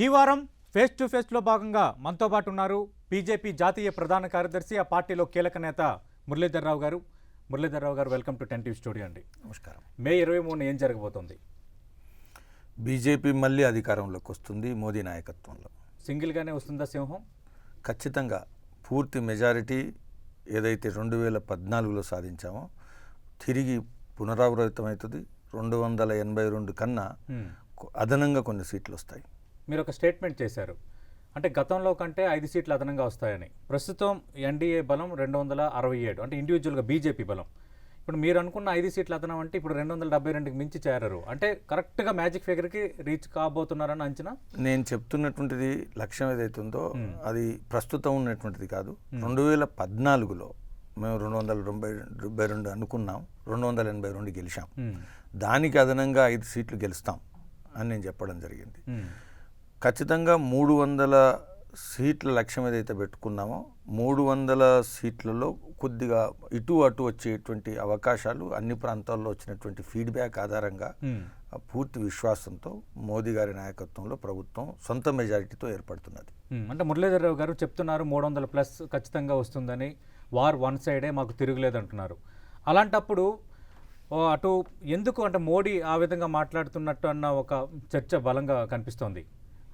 ఈ వారం face to ఫేస్లో భాగంగా మనతో పాటు ఉన్నారు బీజేపీ జాతీయ ప్రధాన కార్యదర్శి, ఆ పార్టీలో కీలక నేత మురళీధర్ రావు గారు. Muralidhar Rao welcome to 10 TV studio అండి. నమస్కారం. మే 23 ఏం జరగబోతోంది? బీజేపీ మళ్ళీ అధికారంలోకి వస్తుంది మోదీ నాయకత్వంలో. సింగిల్గానే వస్తుందా సింహం? ఖచ్చితంగా పూర్తి మెజారిటీ ఏదైతే 2014లో సాధించామో తిరిగి పునరావృతమవుతుంది. 282 కన్నా అదనంగా కొన్ని సీట్లు వస్తాయి. మీరు ఒక స్టేట్మెంట్ చేశారు, అంటే గతంలో కంటే 5 సీట్లు అదనంగా వస్తాయని. ప్రస్తుతం ఎన్డీఏ బలం 267, అంటే ఇండివిజువల్గా బీజేపీ బలం. ఇప్పుడు మీరు అనుకున్న 5 సీట్లు అదనం అంటే ఇప్పుడు 272కి మించి చేరారు, అంటే కరెక్ట్గా మ్యాజిక్ ఫిగర్కి రీచ్ కాబోతున్నారని అంచనా? నేను చెప్తున్నటువంటిది లక్ష్యం ఏదైతుందో అది ప్రస్తుతం ఉన్నటువంటిది కాదు. 2014లో మేము 272 అనుకున్నాం, 282 గెలిచాం. దానికి అదనంగా 5 సీట్లు గెలుస్తాం అని నేను చెప్పడం జరిగింది. ఖచ్చితంగా 300 సీట్ల లక్ష్యం ఏదైతే పెట్టుకున్నామో 300 సీట్లలో కొద్దిగా ఇటు అటు వచ్చేటువంటి అవకాశాలు అన్ని ప్రాంతాల్లో వచ్చినటువంటి ఫీడ్బ్యాక్ ఆధారంగా పూర్తి విశ్వాసంతో మోదీ గారి నాయకత్వంలో ప్రభుత్వం సొంత మెజారిటీతో ఏర్పడుతున్నది. అంటే మురళీధర్ రావు గారు చెప్తున్నారు 300+ ఖచ్చితంగా వస్తుందని, వార్ వన్ సైడే, మాకు తిరుగులేదంటున్నారు. అలాంటప్పుడు అటు ఎందుకు అంటే మోడీ ఆ విధంగా మాట్లాడుతున్నట్టు అన్న ఒక చర్చ బలంగా కనిపిస్తోంది.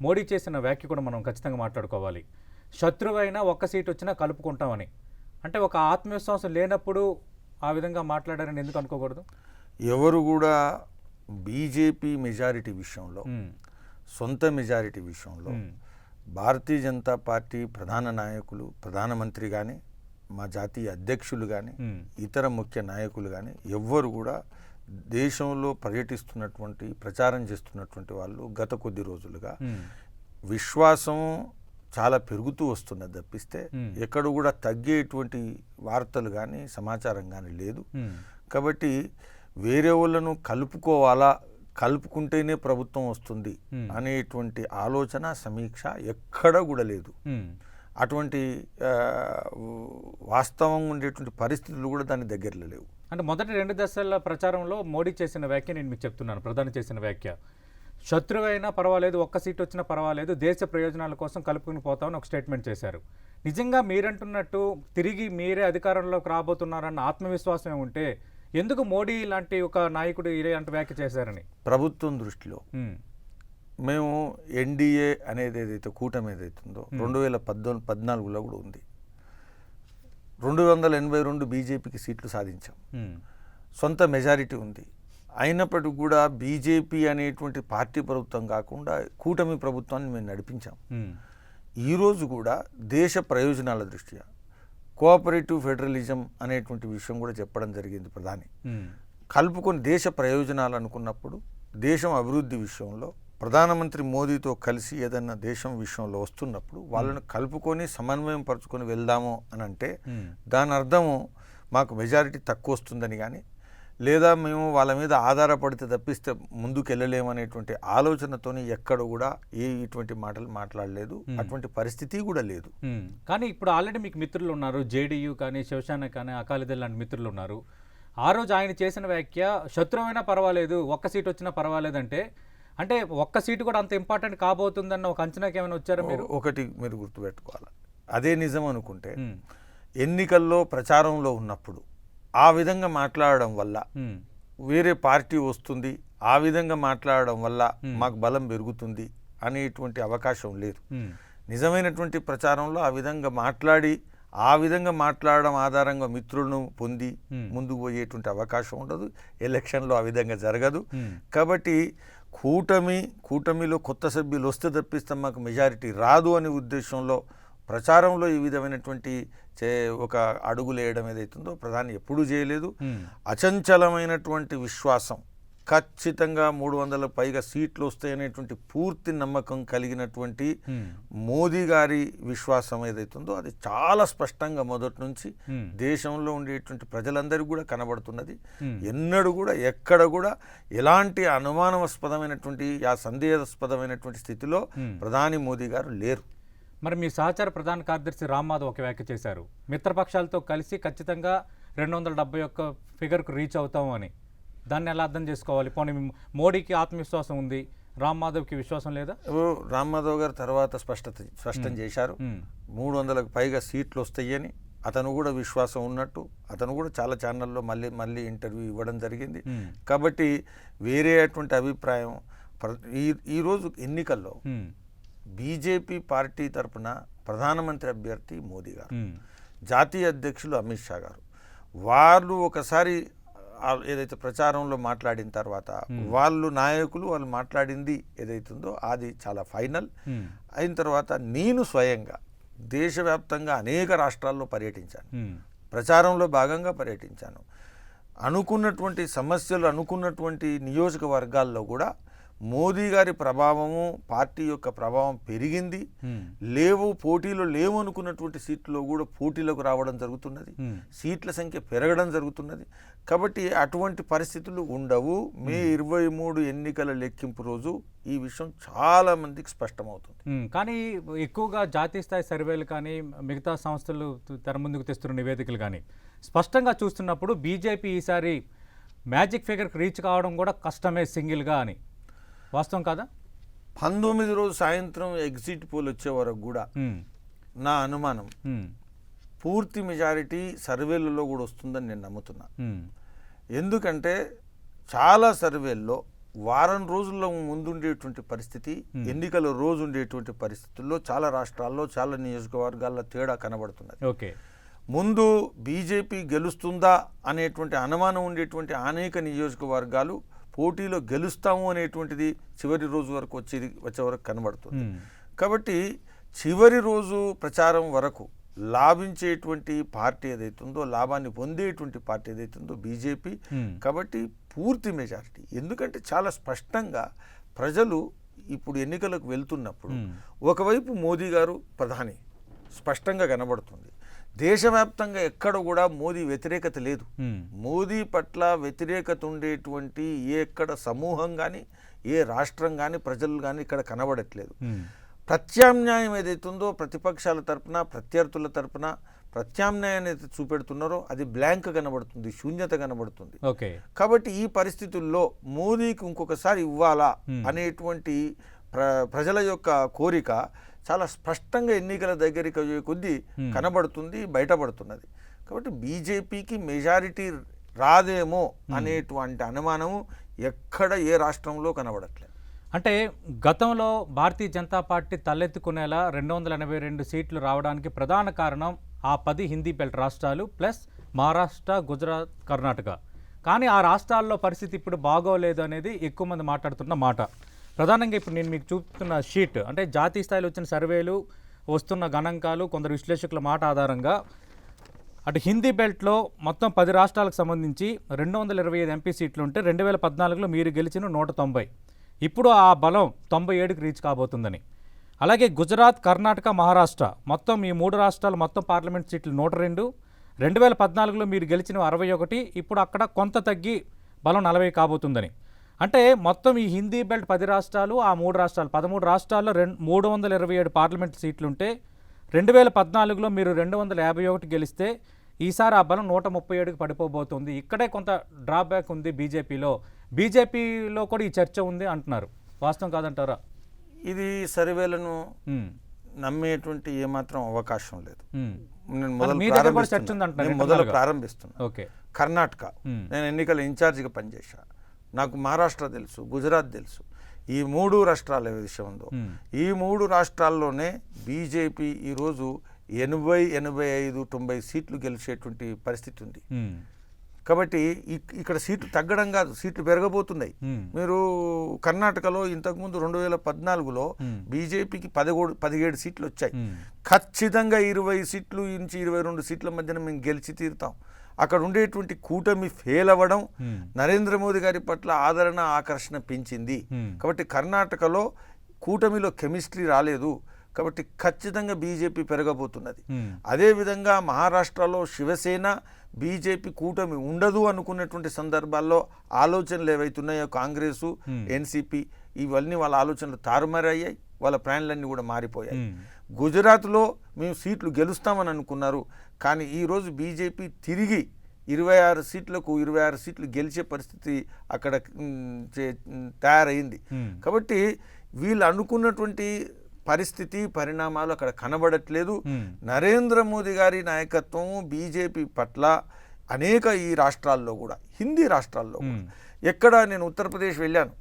మోడీ చేసిన వ్యాఖ్య కూడా మనం ఖచ్చితంగా మాట్లాడుకోవాలి. శత్రువైనా ఒక్క సీట్ వచ్చినా కలుపుకుంటామని, అంటే ఒక ఆత్మవిశ్వాసం లేనప్పుడు ఆ విధంగా మాట్లాడారని ఎందుకు అనుకోకూడదు? ఎవరు కూడా బీజేపీ మెజారిటీ విషయంలో, సొంత మెజారిటీ విషయంలో భారతీయ జనతా పార్టీ ప్రధాన నాయకులు, ప్రధానమంత్రి కానీ, మా జాతీయ అధ్యక్షులు కానీ, ఇతర ముఖ్య నాయకులు కానీ ఎవ్వరు కూడా దేశంలో పర్యటిస్తున్నటువంటి, ప్రచారం చేస్తున్నటువంటి వాళ్ళు గత కొద్ది రోజులుగా విశ్వాసం చాలా పెరుగుతూ వస్తున్నది తప్పిస్తే ఎక్కడ కూడా తగ్గేటువంటి వార్తలు కానీ సమాచారం కానీ లేదు. కాబట్టి వేరే వాళ్ళను కలుపుకోవాలా, కలుపుకుంటేనే ప్రభుత్వం వస్తుంది అనేటువంటి ఆలోచన, సమీక్ష ఎక్కడ కూడా లేదు. అటువంటి వాస్తవం ఉండేటువంటి పరిస్థితులు కూడా దాని దగ్గరలో లేవు. అంటే మొదటి 2 దశల ప్రచారంలో మోడీ చేసిన వ్యాఖ్య నేను మీకు చెప్తున్నాను. ప్రధాని చేసిన వ్యాఖ్య, శత్రువైనా పర్వాలేదు, ఒక్క సీట్ వచ్చినా పర్వాలేదు, దేశ ప్రయోజనాల కోసం కలుపుకుని పోతామని ఒక స్టేట్మెంట్ చేశారు. నిజంగా మీరంటున్నట్టు తిరిగి మీరే అధికారంలోకి రాబోతున్నారన్న ఆత్మవిశ్వాసం ఉంటే ఎందుకు మోడీ లాంటి ఒక నాయకుడు ఇలాంటి వ్యాఖ్య చేశారని? ప్రభుత్వం దృష్టిలో మేము ఎన్డీఏ అనేది ఏదైతే కూటమి ఏదైతుందో 2014లో కూడా ఉంది. 282 బీజేపీకి సీట్లు సాధించాం, సొంత మెజారిటీ ఉంది. అయినప్పటికీ కూడా బీజేపీ అనేటువంటి పార్టీ ప్రభుత్వం కాకుండా కూటమి ప్రభుత్వాన్ని మేము నడిపించాం. ఈరోజు కూడా దేశ ప్రయోజనాల దృష్ట్యా కోఆపరేటివ్ ఫెడరలిజం అనేటువంటి విషయం కూడా చెప్పడం జరిగింది ప్రధాని. కలుపుకొని దేశ ప్రయోజనాలు అనుకున్నప్పుడు, దేశం అభివృద్ధి విషయంలో ప్రధానమంత్రి మోదీతో కలిసి ఏదైనా దేశం విషయంలో వస్తున్నప్పుడు వాళ్ళను కలుపుకొని సమన్వయం పరుచుకొని వెళ్దాము అని అంటే దాని అర్థము మాకు మెజారిటీ తక్కువ వస్తుందని కానీ, లేదా మేము వాళ్ళ మీద ఆధారపడితే తప్పిస్తే ముందుకు వెళ్ళలేమనేటువంటి ఆలోచనతోని ఎక్కడ కూడా ఇటువంటి మాటలు మాట్లాడలేదు. అటువంటి పరిస్థితి కూడా లేదు. కానీ ఇప్పుడు ఆల్రెడీ మీకు మిత్రులు ఉన్నారు, జేడీయూ కానీ, శివసేన కానీ, అకాలీదళ్ లాంటి మిత్రులు ఉన్నారు. ఆ రోజు ఆయన చేసిన వ్యాఖ్య శత్రువైనా పర్వాలేదు, ఒక్క సీట్ వచ్చినా పర్వాలేదంటే, అంటే ఒక్క సీటు కూడా అంత ఇంపార్టెంట్ కాబోతుందన్న ఒక అంచనాకి ఏమైనా వచ్చారా మీరు? ఒకటి మీరు గుర్తుపెట్టుకోవాలి, అదే నిజం అనుకుంటే ఎన్నికల్లో ప్రచారంలో ఉన్నప్పుడు ఆ విధంగా మాట్లాడడం వల్ల వేరే పార్టీ వస్తుంది, ఆ విధంగా మాట్లాడడం వల్ల మాకు బలం పెరుగుతుంది అనేటువంటి అవకాశం లేదు. నిజమైనటువంటి ప్రచారంలో ఆ విధంగా మాట్లాడి, ఆ విధంగా మాట్లాడడం ఆధారంగా మిత్రులను పొంది ముందుకు పోయేటువంటి అవకాశం ఉండదు. ఎలక్షన్లో ఆ విధంగా జరగదు. కాబట్టి కూటమిలో కొత్త సభ్యులు వస్తే తప్పిస్తే మాకు మెజారిటీ రాదు అనే ఉద్దేశంలో ప్రచారంలో ఈ విధమైనటువంటి ఒక అడుగులు వేయడం ఏదైతుందో ప్రధాని ఎప్పుడూ చేయలేదు. అచంచలమైనటువంటి విశ్వాసం, ఖచ్చితంగా 300 పైగా సీట్లు వస్తాయనేటువంటి పూర్తి నమ్మకం కలిగినటువంటి మోదీ గారి విశ్వాసం ఏదైతుందో అది చాలా స్పష్టంగా మొదటి నుంచి దేశంలో ఉండేటువంటి ప్రజలందరికీ కూడా కనబడుతున్నది. ఎన్నడూ కూడా ఎక్కడ కూడా ఎలాంటి అనుమానాస్పదమైనటువంటి, సందేహాస్పదమైనటువంటి స్థితిలో ప్రధాని మోదీ గారు లేరు. మరి మీ సహచార ప్రధాన కార్యదర్శి రామ్ మాధవ్ ఒక వ్యాఖ్య చేశారు, మిత్రపక్షాలతో కలిసి ఖచ్చితంగా 271 ఫిగర్కు రీచ్ అవుతాము అని. దాన్ని ఎలా అర్థం చేసుకోవాలి? పోనీ మోడీకి ఆత్మవిశ్వాసం ఉంది, రామ్ మాధవ్కి విశ్వాసం లేదా? రామ్ మాధవ్ గారు తర్వాత స్పష్టం చేశారు 300కు పైగా సీట్లు వస్తాయని. అతను కూడా విశ్వాసం ఉన్నట్టు అతను కూడా చాలా ఛానల్లో మళ్ళీ ఇంటర్వ్యూ ఇవ్వడం జరిగింది. కాబట్టి వేరే అటువంటి అభిప్రాయం ఈరోజు ఎన్నికల్లో బీజేపీ పార్టీ తరఫున ప్రధానమంత్రి అభ్యర్థి మోదీ గారు, జాతీయ అధ్యక్షులు అమిత్ షా గారు, వాళ్ళు ఒకసారి ఏదైతే ప్రచారంలో మాట్లాడిన తర్వాత వాళ్ళు నాయకులు వాళ్ళు మాట్లాడింది ఏదైతుందో అది చాలా ఫైనల్ అయిన తర్వాత నేను స్వయంగా దేశవ్యాప్తంగా అనేక రాష్ట్రాల్లో పర్యటించాను, ప్రచారంలో భాగంగా పర్యటించాను. అనుకున్నటువంటి సమస్యలు అనుకున్నటువంటి నియోజకవర్గాల్లో కూడా మోదీ గారి ప్రభావము పార్టీ యొక్క ప్రభావం పెరిగింది. పోటీలో లేవు అనుకున్నటువంటి సీట్లలో కూడా పోటీలకు రావడం జరుగుతున్నది, సీట్ల సంఖ్య పెరగడం జరుగుతున్నది. కాబట్టి అటువంటి పరిస్థితులు ఉండవు. మే 23 ఎన్నికల లెక్కింపు రోజు ఈ విషయం చాలా మందికి స్పష్టమవుతుంది. కానీ ఎక్కువగా జాతీయ స్థాయి సర్వేలు కానీ మిగతా సంస్థలు తెర ముందుకు తెస్తున్న నివేదికలు కానీ స్పష్టంగా చూస్తున్నప్పుడు బీజేపీ ఈసారి మ్యాజిక్ ఫిగర్కి రీచ్ కావడం కూడా కష్టమే సింగిల్గా అని. వాస్తవం కాదా? 19 రోజు సాయంత్రం ఎగ్జిట్ పోల్ వచ్చే వరకు కూడా నా అనుమానం పూర్తి మెజారిటీ సర్వేలలో కూడా వస్తుందని నేను నమ్ముతున్నా. ఎందుకంటే చాలా సర్వేల్లో వారం రోజుల్లో ముందుండేటువంటి పరిస్థితి, ఎన్నికల రోజు ఉండేటువంటి పరిస్థితుల్లో చాలా రాష్ట్రాల్లో చాలా నియోజకవర్గాల్లో తేడా కనబడుతున్నది. ఓకే, ముందు బీజేపీ గెలుస్తుందా అనేటువంటి అనుమానం ఉండేటువంటి అనేక నియోజకవర్గాలు పోటీలో గెలుస్తాము అనేటువంటిది చివరి రోజు వరకు వచ్చే వరకు కనబడుతుంది. కాబట్టి చివరి రోజు ప్రచారం వరకు లాభించేటువంటి పార్టీ ఏదైతుందో, లాభాన్ని పొందేటువంటి పార్టీ ఏదైతుందో బీజేపీ. కాబట్టి పూర్తి మెజారిటీ, ఎందుకంటే చాలా స్పష్టంగా ప్రజలు ఇప్పుడు ఎన్నికలకు వెళ్తున్నప్పుడు ఒకవైపు మోదీ గారు ప్రధాని స్పష్టంగా కనబడుతుంది. దేశవ్యాప్తంగా ఎక్కడ కూడా మోదీ వ్యతిరేకత లేదు. మోదీ పట్ల వ్యతిరేకత ఉండేటువంటి ఎక్కడ సమూహం కానీ ఏ రాష్ట్రం కానీ ప్రజలు కానీ ఇక్కడ కనబడట్లేదు. ప్రత్యామ్నాయం ఏదైతుందో ప్రతిపక్షాల తరపున ప్రత్యర్థుల తరపున ప్రత్యామ్నాయాన్ని అయితే చూపెడుతున్నారో అది బ్లాంక్ కనబడుతుంది, శూన్యత కనబడుతుంది. కాబట్టి ఈ పరిస్థితుల్లో మోదీకి ఇంకొకసారి ఇవ్వాలా అనేటువంటి ప్రజల యొక్క కోరిక చాలా స్పష్టంగా ఎన్నికల దగ్గరికి కొద్దీ కనబడుతుంది, బయటపడుతున్నది. కాబట్టి బీజేపీకి మెజారిటీ రాదేమో అనేటువంటి అనుమానము ఎక్కడ ఏ రాష్ట్రంలో కనబడట్లేదు. అంటే గతంలో భారతీయ జనతా పార్టీ తలెత్తుకునేలా 282 సీట్లు రావడానికి ప్రధాన కారణం ఆ 10 హిందీ బెల్ట్ రాష్ట్రాలు ప్లస్ మహారాష్ట్ర, గుజరాత్, కర్ణాటక. కానీ ఆ రాష్ట్రాల్లో పరిస్థితి ఇప్పుడు బాగోలేదు అనేది ఎక్కువ మంది మాట్లాడుతున్న మాట. ప్రధానంగా ఇప్పుడు నేను మీకు చూపుతున్న షీట్ అంటే జాతీయ స్థాయిలో వచ్చిన సర్వేలు, వస్తున్న గణాంకాలు, కొందరు విశ్లేషకుల మాట ఆధారంగా అటు హిందీ బెల్ట్లో మొత్తం 10 రాష్ట్రాలకు సంబంధించి 225 ఎంపీ సీట్లు ఉంటే 2014లో మీరు గెలిచిన 190, ఇప్పుడు ఆ బలం 97కి రీచ్ కాబోతుందని. అలాగే గుజరాత్, కర్ణాటక, మహారాష్ట్ర మొత్తం ఈ 3 రాష్ట్రాలు మొత్తం పార్లమెంట్ సీట్లు 102, 2014లో మీరు గెలిచిన 61, ఇప్పుడు అక్కడ కొంత తగ్గి బలం 40 కాబోతుందని. అంటే మొత్తం ఈ హిందీ బెల్ట్ 10 రాష్ట్రాలు, ఆ 3 రాష్ట్రాలు 13 రాష్ట్రాల్లో 327 పార్లమెంట్ సీట్లుంటే 2014లో మీరు 251 గెలిస్తే ఈసారి ఆ బలం 137కి పడిపోబోతుంది. ఇక్కడే కొంత డ్రాబ్యాక్ ఉంది బీజేపీలో కూడా ఈ చర్చ ఉంది అంటున్నారు. వాస్తవం కాదంటారా? ఇది సర్వేలను నమ్మేటువంటి ఏమాత్రం అవకాశం లేదు. నేను మొదలు ప్రారంభిస్తున్నా. కర్ణాటక నేను ఎన్నికల ఇన్ఛార్జిగా పనిచేశా. నాకు మహారాష్ట్ర తెలుసు, గుజరాత్ తెలుసు. ఈ 3 రాష్ట్రాల విషయం ఉందో ఈ 3 రాష్ట్రాల్లోనే బీజేపీ ఈరోజు 80, 85, 90 సీట్లు గెలిచేటువంటి పరిస్థితి ఉంది. కాబట్టి ఇక్కడ సీట్లు తగ్గడం కాదు, సీట్లు పెరగబోతున్నాయి. మీరు కర్ణాటకలో ఇంతకుముందు 2014లో బీజేపీకి 17 సీట్లు వచ్చాయి. ఖచ్చితంగా 20 సీట్లు నుంచి 22 సీట్ల మధ్యన మేము గెలిచి తీరుతాం. అక్కడ ఉండేటువంటి కూటమి ఫెయిల్ అవ్వడం నరేంద్ర మోదీ గారి పట్ల ఆదరణ ఆకర్షణ పెంచింది. కాబట్టి కర్ణాటకలో కూటమిలో కెమిస్ట్రీ రాలేదు. కాబట్టి ఖచ్చితంగా బీజేపీ పెరగబోతున్నది. అదేవిధంగా మహారాష్ట్రలో శివసేన బీజేపీ కూటమి ఉండదు అనుకున్నటువంటి సందర్భాల్లో ఆలోచనలు ఏవైతున్నాయో కాంగ్రెసు, ఎన్సీపీ ఇవన్నీ వాళ్ళ ఆలోచనలు తారుమారయ్యాయి, వాళ్ళ ప్లాన్లన్నీ కూడా మారిపోయాయి. గుజరాత్లో మేము సీట్లు గెలుస్తామని అనుకున్నారు, కానీ ఈరోజు బీజేపీ తిరిగి 26 సీట్లకు 26 సీట్లు గెలిచే పరిస్థితి అక్కడ తయారైంది. కాబట్టి వీళ్ళు అనుకున్నటువంటి పరిస్థితి పరిణామాలు అక్కడ కనబడట్లేదు. నరేంద్ర మోదీ గారి నాయకత్వం బీజేపీ పట్ల అనేక ఈ రాష్ట్రాల్లో కూడా, హిందీ రాష్ట్రాల్లో కూడా, ఎక్కడ నేను ఉత్తరప్రదేశ్ వెళ్ళాను,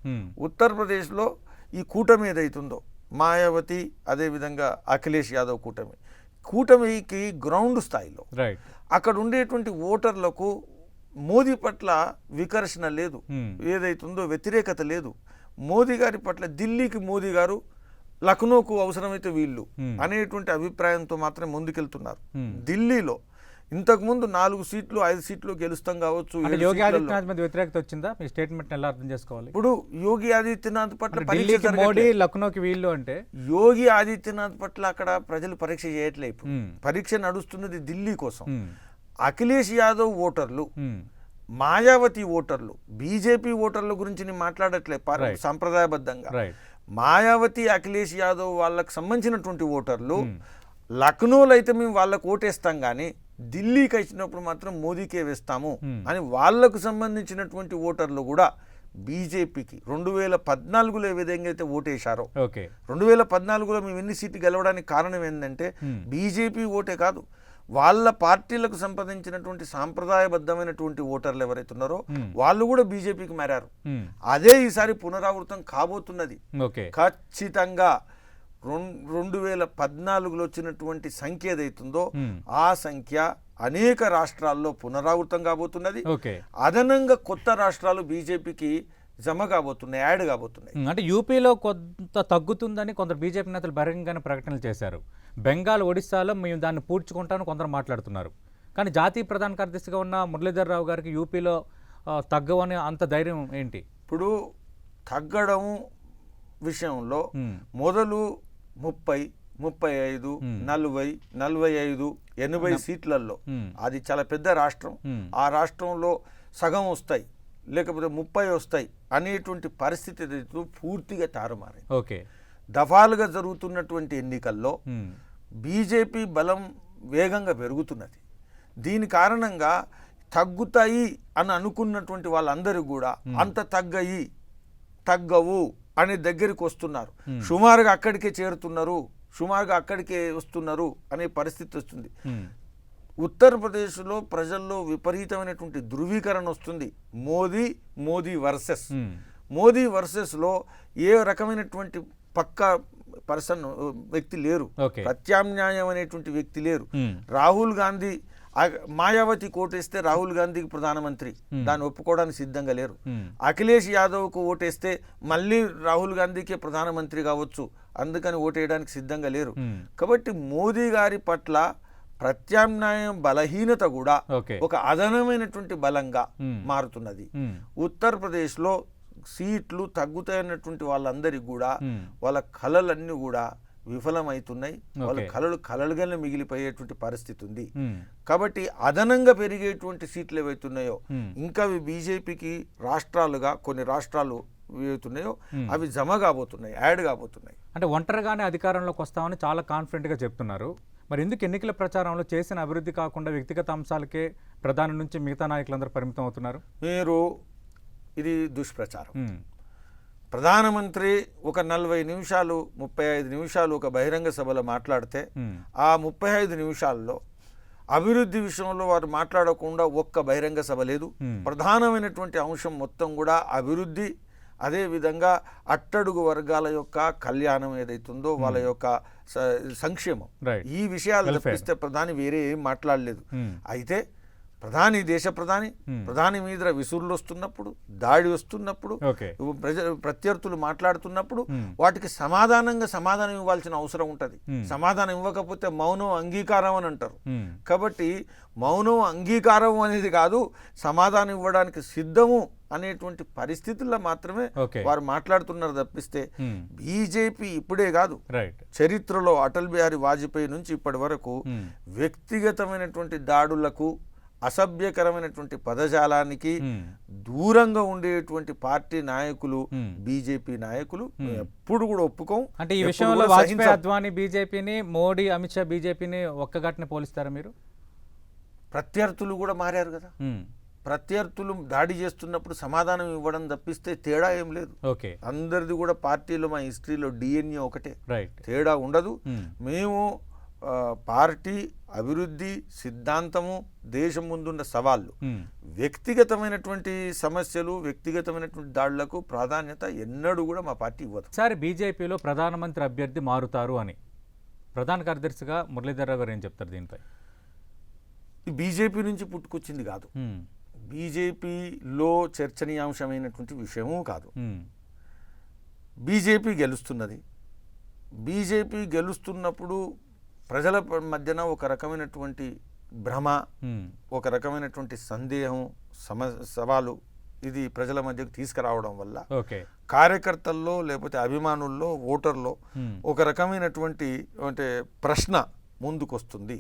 ఉత్తరప్రదేశ్లో ఈ కూటమి ఏదైతుందో మాయావతి అదేవిధంగా అఖిలేష్ యాదవ్ కూటమికి గ్రౌండ్ స్థాయిలో అక్కడ ఉండేటువంటి ఓటర్లకు మోదీ పట్ల వికర్షణ లేదు, ఏదైతుందో వ్యతిరేకత లేదు. మోదీ గారి పట్ల ఢిల్లీకి మోదీ గారు, లక్నోకు అవసరమైతే వీళ్ళు అనేటువంటి అభిప్రాయంతో మాత్రమే ముందుకెళ్తున్నారు. ఢిల్లీలో ఇంతకుముందు 4 సీట్లు 5 సీట్లు గెలుస్తాం కావచ్చు. యోగి ఆదిత్యనాథ్ మీద వ్యతిరేకత వచ్చిందా? మీ స్టేట్మెంట్ ఎలా అర్థం చేసుకోవాలి? ఇప్పుడు యోగి ఆదిత్యనాథ్ పట్ల మోడీ లక్నోకి వీళ్ళు అంటే యోగి ఆదిత్యనాథ్ పట్ల అక్కడ ప్రజలు పరీక్ష చేయట్లే. ఇప్పుడు పరీక్ష నడుస్తున్నది ఢిల్లీ కోసం. అఖిలేష్ యాదవ్ ఓటర్లు, మాయావతి ఓటర్లు, బీజేపీ ఓటర్ల గురించి నేను మాట్లాడట్లే సంప్రదాయబద్ధంగా. మాయావతి అఖిలేష్ యాదవ్ వాళ్ళకు సంబంధించినటువంటి ఓటర్లు లక్నోలో అయితే మేము వాళ్ళకు ఓటేస్తాం, కానీ ఢిల్లీకి వచ్చినప్పుడు మాత్రం మోదీకే వేస్తాము అని వాళ్లకు సంబంధించినటువంటి ఓటర్లు కూడా బీజేపీకి 2014లో ఏ విధంగా అయితే ఓటేశారో, 2014లో మేము ఎన్ని సీట్లు గెలవడానికి కారణం ఏంటంటే బీజేపీ ఓటే కాదు, వాళ్ళ పార్టీలకు సంపాదించినటువంటి సాంప్రదాయబద్ధమైనటువంటి ఓటర్లు ఎవరైతే ఉన్నారో వాళ్ళు కూడా బీజేపీకి మారారు. అదే ఈసారి పునరావృతం కాబోతున్నది. ఖచ్చితంగా 2014లో వచ్చినటువంటి సంఖ్య ఏదైతుందో ఆ సంఖ్య అనేక రాష్ట్రాల్లో పునరావృతం కాబోతున్నది. అదనంగా కొత్త రాష్ట్రాలు బీజేపీకి జమ కాబోతున్నాయి, యాడ్ కాబోతున్నాయి. అంటే యూపీలో కొంత తగ్గుతుందని కొందరు బీజేపీ నేతలు బహిరంగంగానే ప్రకటనలు చేశారు. బెంగాల్, ఒడిశాలో మేము దాన్ని పూడ్చుకుంటామని కొందరు మాట్లాడుతున్నారు. కానీ జాతీయ ప్రధాన కార్యదర్శిగా ఉన్న మురళీధర్ రావు గారికి యూపీలో తగ్గవని అంత ధైర్యం ఏంటి? ఇప్పుడు తగ్గడం విషయంలో మొదలు 30, 35, 40, 45, 80 సీట్లలో అది చాలా పెద్ద రాష్ట్రం. ఆ రాష్ట్రంలో సగం వస్తాయి లేకపోతే 30 వస్తాయి అనేటువంటి పరిస్థితి పూర్తిగా తారుమారింది. దఫాలుగా జరుగుతున్నటువంటి ఎన్నికల్లో బీజేపీ బలం వేగంగా పెరుగుతున్నది. దీని కారణంగా తగ్గుతాయి అని అనుకున్నటువంటి వాళ్ళందరూ కూడా అంత తగ్గవు అనే దగ్గరికి వస్తున్నారు. సుమారుగా అక్కడికే చేరుతున్నారు, సుమారుగా అక్కడికే వస్తున్నారు అనే పరిస్థితి వస్తుంది. ఉత్తరప్రదేశ్లో ప్రజల్లో విపరీతమైనటువంటి ధృవీకరణ వస్తుంది. మోదీ వర్సెస్లో ఏ రకమైనటువంటి పక్కా వ్యక్తి లేరు, ప్రత్యామ్నాయం అనేటువంటి వ్యక్తి లేరు. రాహుల్ గాంధీ, మాయావతి కోటేస్తే రాహుల్ గాంధీకి ప్రధానమంత్రి, దాన్ని ఒప్పుకోవడానికి సిద్ధంగా లేరు. అఖిలేష్ యాదవ్కు ఓటేస్తే మళ్ళీ రాహుల్ గాంధీకే ప్రధానమంత్రి కావచ్చు, అందుకని ఓటేయడానికి సిద్ధంగా లేరు. కాబట్టి మోదీ గారి పట్ల ప్రత్యామ్నాయం బలహీనత కూడా ఒక అదనమైనటువంటి బలంగా మారుతున్నది. ఉత్తరప్రదేశ్లో సీట్లు తగ్గుతాయన్నటువంటి వాళ్ళందరికీ కూడా వాళ్ళ కళలన్నీ కూడా విఫలమవుతున్నాయి. వాళ్ళ కళలుగానే మిగిలిపోయేటువంటి పరిస్థితి ఉంది. కాబట్టి అదనంగా పెరిగేటువంటి సీట్లు ఏవైతున్నాయో ఇంకా బీజేపీకి రాష్ట్రాలుగా కొన్ని రాష్ట్రాలు ఏవైతున్నాయో అవి జమ కాబోతున్నాయి, యాడ్ కాబోతున్నాయి. అంటే ఒంటరిగానే అధికారంలోకి వస్తామని చాలా కాన్ఫిడెంట్గా చెప్తున్నారు. మరి ఎందుకు ఎన్నికల ప్రచారంలో చేసిన అభివృద్ధి కాకుండా వ్యక్తిగత అంశాలకే ప్రధాని నుంచి మిగతా నాయకులందరూ పరిమితం అవుతున్నారు? ఇది దుష్ప్రచారం. ప్రధానమంత్రి ఒక 40 నిమిషాలు 35 నిమిషాలు ఒక బహిరంగ సభలో మాట్లాడితే ఆ 35 నిమిషాల్లో అభివృద్ధి విషయంలో వారు మాట్లాడకుండా ఒక్క బహిరంగ సభ లేదు. ప్రధానమైనటువంటి అంశం మొత్తం కూడా అభివృద్ధి, అదేవిధంగా అట్టడుగు వర్గాల యొక్క కళ్యాణం ఏదైతుందో వాళ్ళ యొక్క సంక్షేమం, ఈ విషయాలు తప్పిస్తే ప్రధాని వేరే ఏం మాట్లాడలేదు. అయితే దేశ ప్రధాని మీద విసురులు వస్తున్నప్పుడు, దాడి వస్తున్నప్పుడు, ప్రత్యర్థులు మాట్లాడుతున్నప్పుడు వాటికి సమాధానం ఇవ్వాల్సిన అవసరం ఉంటుంది. సమాధానం ఇవ్వకపోతే మౌనం అంగీకారం అని అంటారు. కాబట్టి మౌనం అంగీకారం అనేది కాదు, సమాధానం ఇవ్వడానికి సిద్ధము అనేటువంటి పరిస్థితుల్లో మాత్రమే వారు మాట్లాడుతున్నారు తప్పిస్తే బీజేపీ ఇప్పుడే కాదు, చరిత్రలో అటల్ బిహారీ వాజ్పేయి నుంచి ఇప్పటి వరకు వ్యక్తిగతమైనటువంటి దాడులకు, అసభ్యకరమైనటువంటి పదజాలానికి దూరంగా ఉండేటువంటి పార్టీ నాయకులు, బీజేపీ నాయకులు ఎప్పుడు కూడా ఒప్పుకోం. అంటే ఈ విషయంలో వాజ్పేయి, అద్వానీ బీజేపీని, మోడీ, అమిత్ షా బీజేపీని ఒక్కగాటిని పోలిస్తారా మీరు? ప్రత్యర్థులు కూడా మారారు కదా. ఉమ్, ప్రత్యర్థులు దాడి చేస్తున్నప్పుడు సమాధానం ఇవ్వడం తప్పిస్తే తేడా ఏం లేదు. ఓకే, అందరిది కూడా పార్టీలో మా హిస్టరీలో DNA ఒకటే, రైట్. తేడా ఉండదు. ఉమ్, మేము పార్టీ అభివృద్ధి సిద్ధాంతము, దేశం ముందున్న సవాళ్ళు, ఉమ్, వ్యక్తిగతమైనటువంటి సమస్యలు, వ్యక్తిగతమైనటువంటి దాడులకు ప్రాధాన్యత ఎన్నడూ కూడా మా పార్టీ ఇవ్వదు. ఈసారి బీజేపీలో ప్రధానమంత్రి అభ్యర్థి మారుతారు అని ప్రధాన కార్యదర్శిగా మురళీధరరావు గారు ఏం చెప్తారు దీనిపై? ఈ బీజేపీ నుంచి పుట్టుకొచ్చింది కాదు, ఉమ్, బీజేపీలో చర్చనీయాంశమైనటువంటి విషయమూ కాదు. ఉమ్, బీజేపీ గెలుస్తున్నది. బీజేపీ గెలుస్తున్నప్పుడు ప్రజల మధ్యన ఒక రకమైనటువంటి భ్రమ, ఉమ్, ఒక రకమైనటువంటి సందేహం, సవాలు ఇది ప్రజల మధ్యకు తీసుకురావడం వల్ల ఓకే, కార్యకర్తల్లో లేకపోతే అభిమానుల్లో, ఓటర్లో ఉమ్, ఒక రకమైనటువంటి అంటే ప్రశ్న ముందుకొస్తుంది.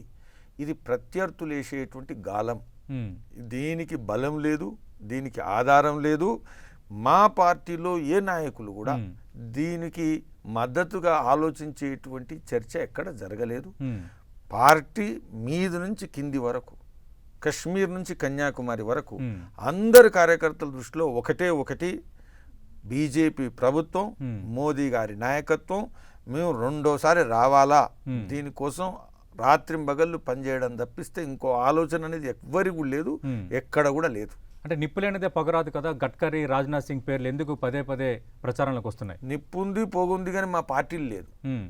ఇది ప్రత్యర్థులు వేసేటువంటి గాలం. ఉమ్, దీనికి బలం లేదు, దీనికి ఆధారం లేదు. మా పార్టీలో ఏ నాయకులు కూడా ఉమ్, దీనికి మద్దతుగా ఆలోచించేటువంటి చర్చ ఎక్కడ జరగలేదు. ఉమ్, పార్టీ మీద నుంచి కింది వరకు, కశ్మీర్ నుంచి కన్యాకుమారి వరకు ఉమ్, అందరు కార్యకర్తల దృష్టిలో ఒకటి, బీజేపీ ప్రభుత్వం, Hmm. మోదీ గారి నాయకత్వం, మేము రెండోసారి రావాలా, దీనికోసం రాత్రింబగళ్ళు పనిచేయడం తప్పిస్తే ఇంకో ఆలోచన అనేది ఎవ్వరికి కూడా లేదు, ఎక్కడ కూడా లేదు. అంటే నిప్పులేనిదే పొగరాదు కదా. గడ్కరీ, రాజ్నాథ్ సింగ్ పేర్లు ఎందుకు పదే పదే ప్రచారంలోకి వస్తున్నాయి? నిప్పుంది పోగుంది కానీ మా పార్టీలు లేదు. ఉమ్,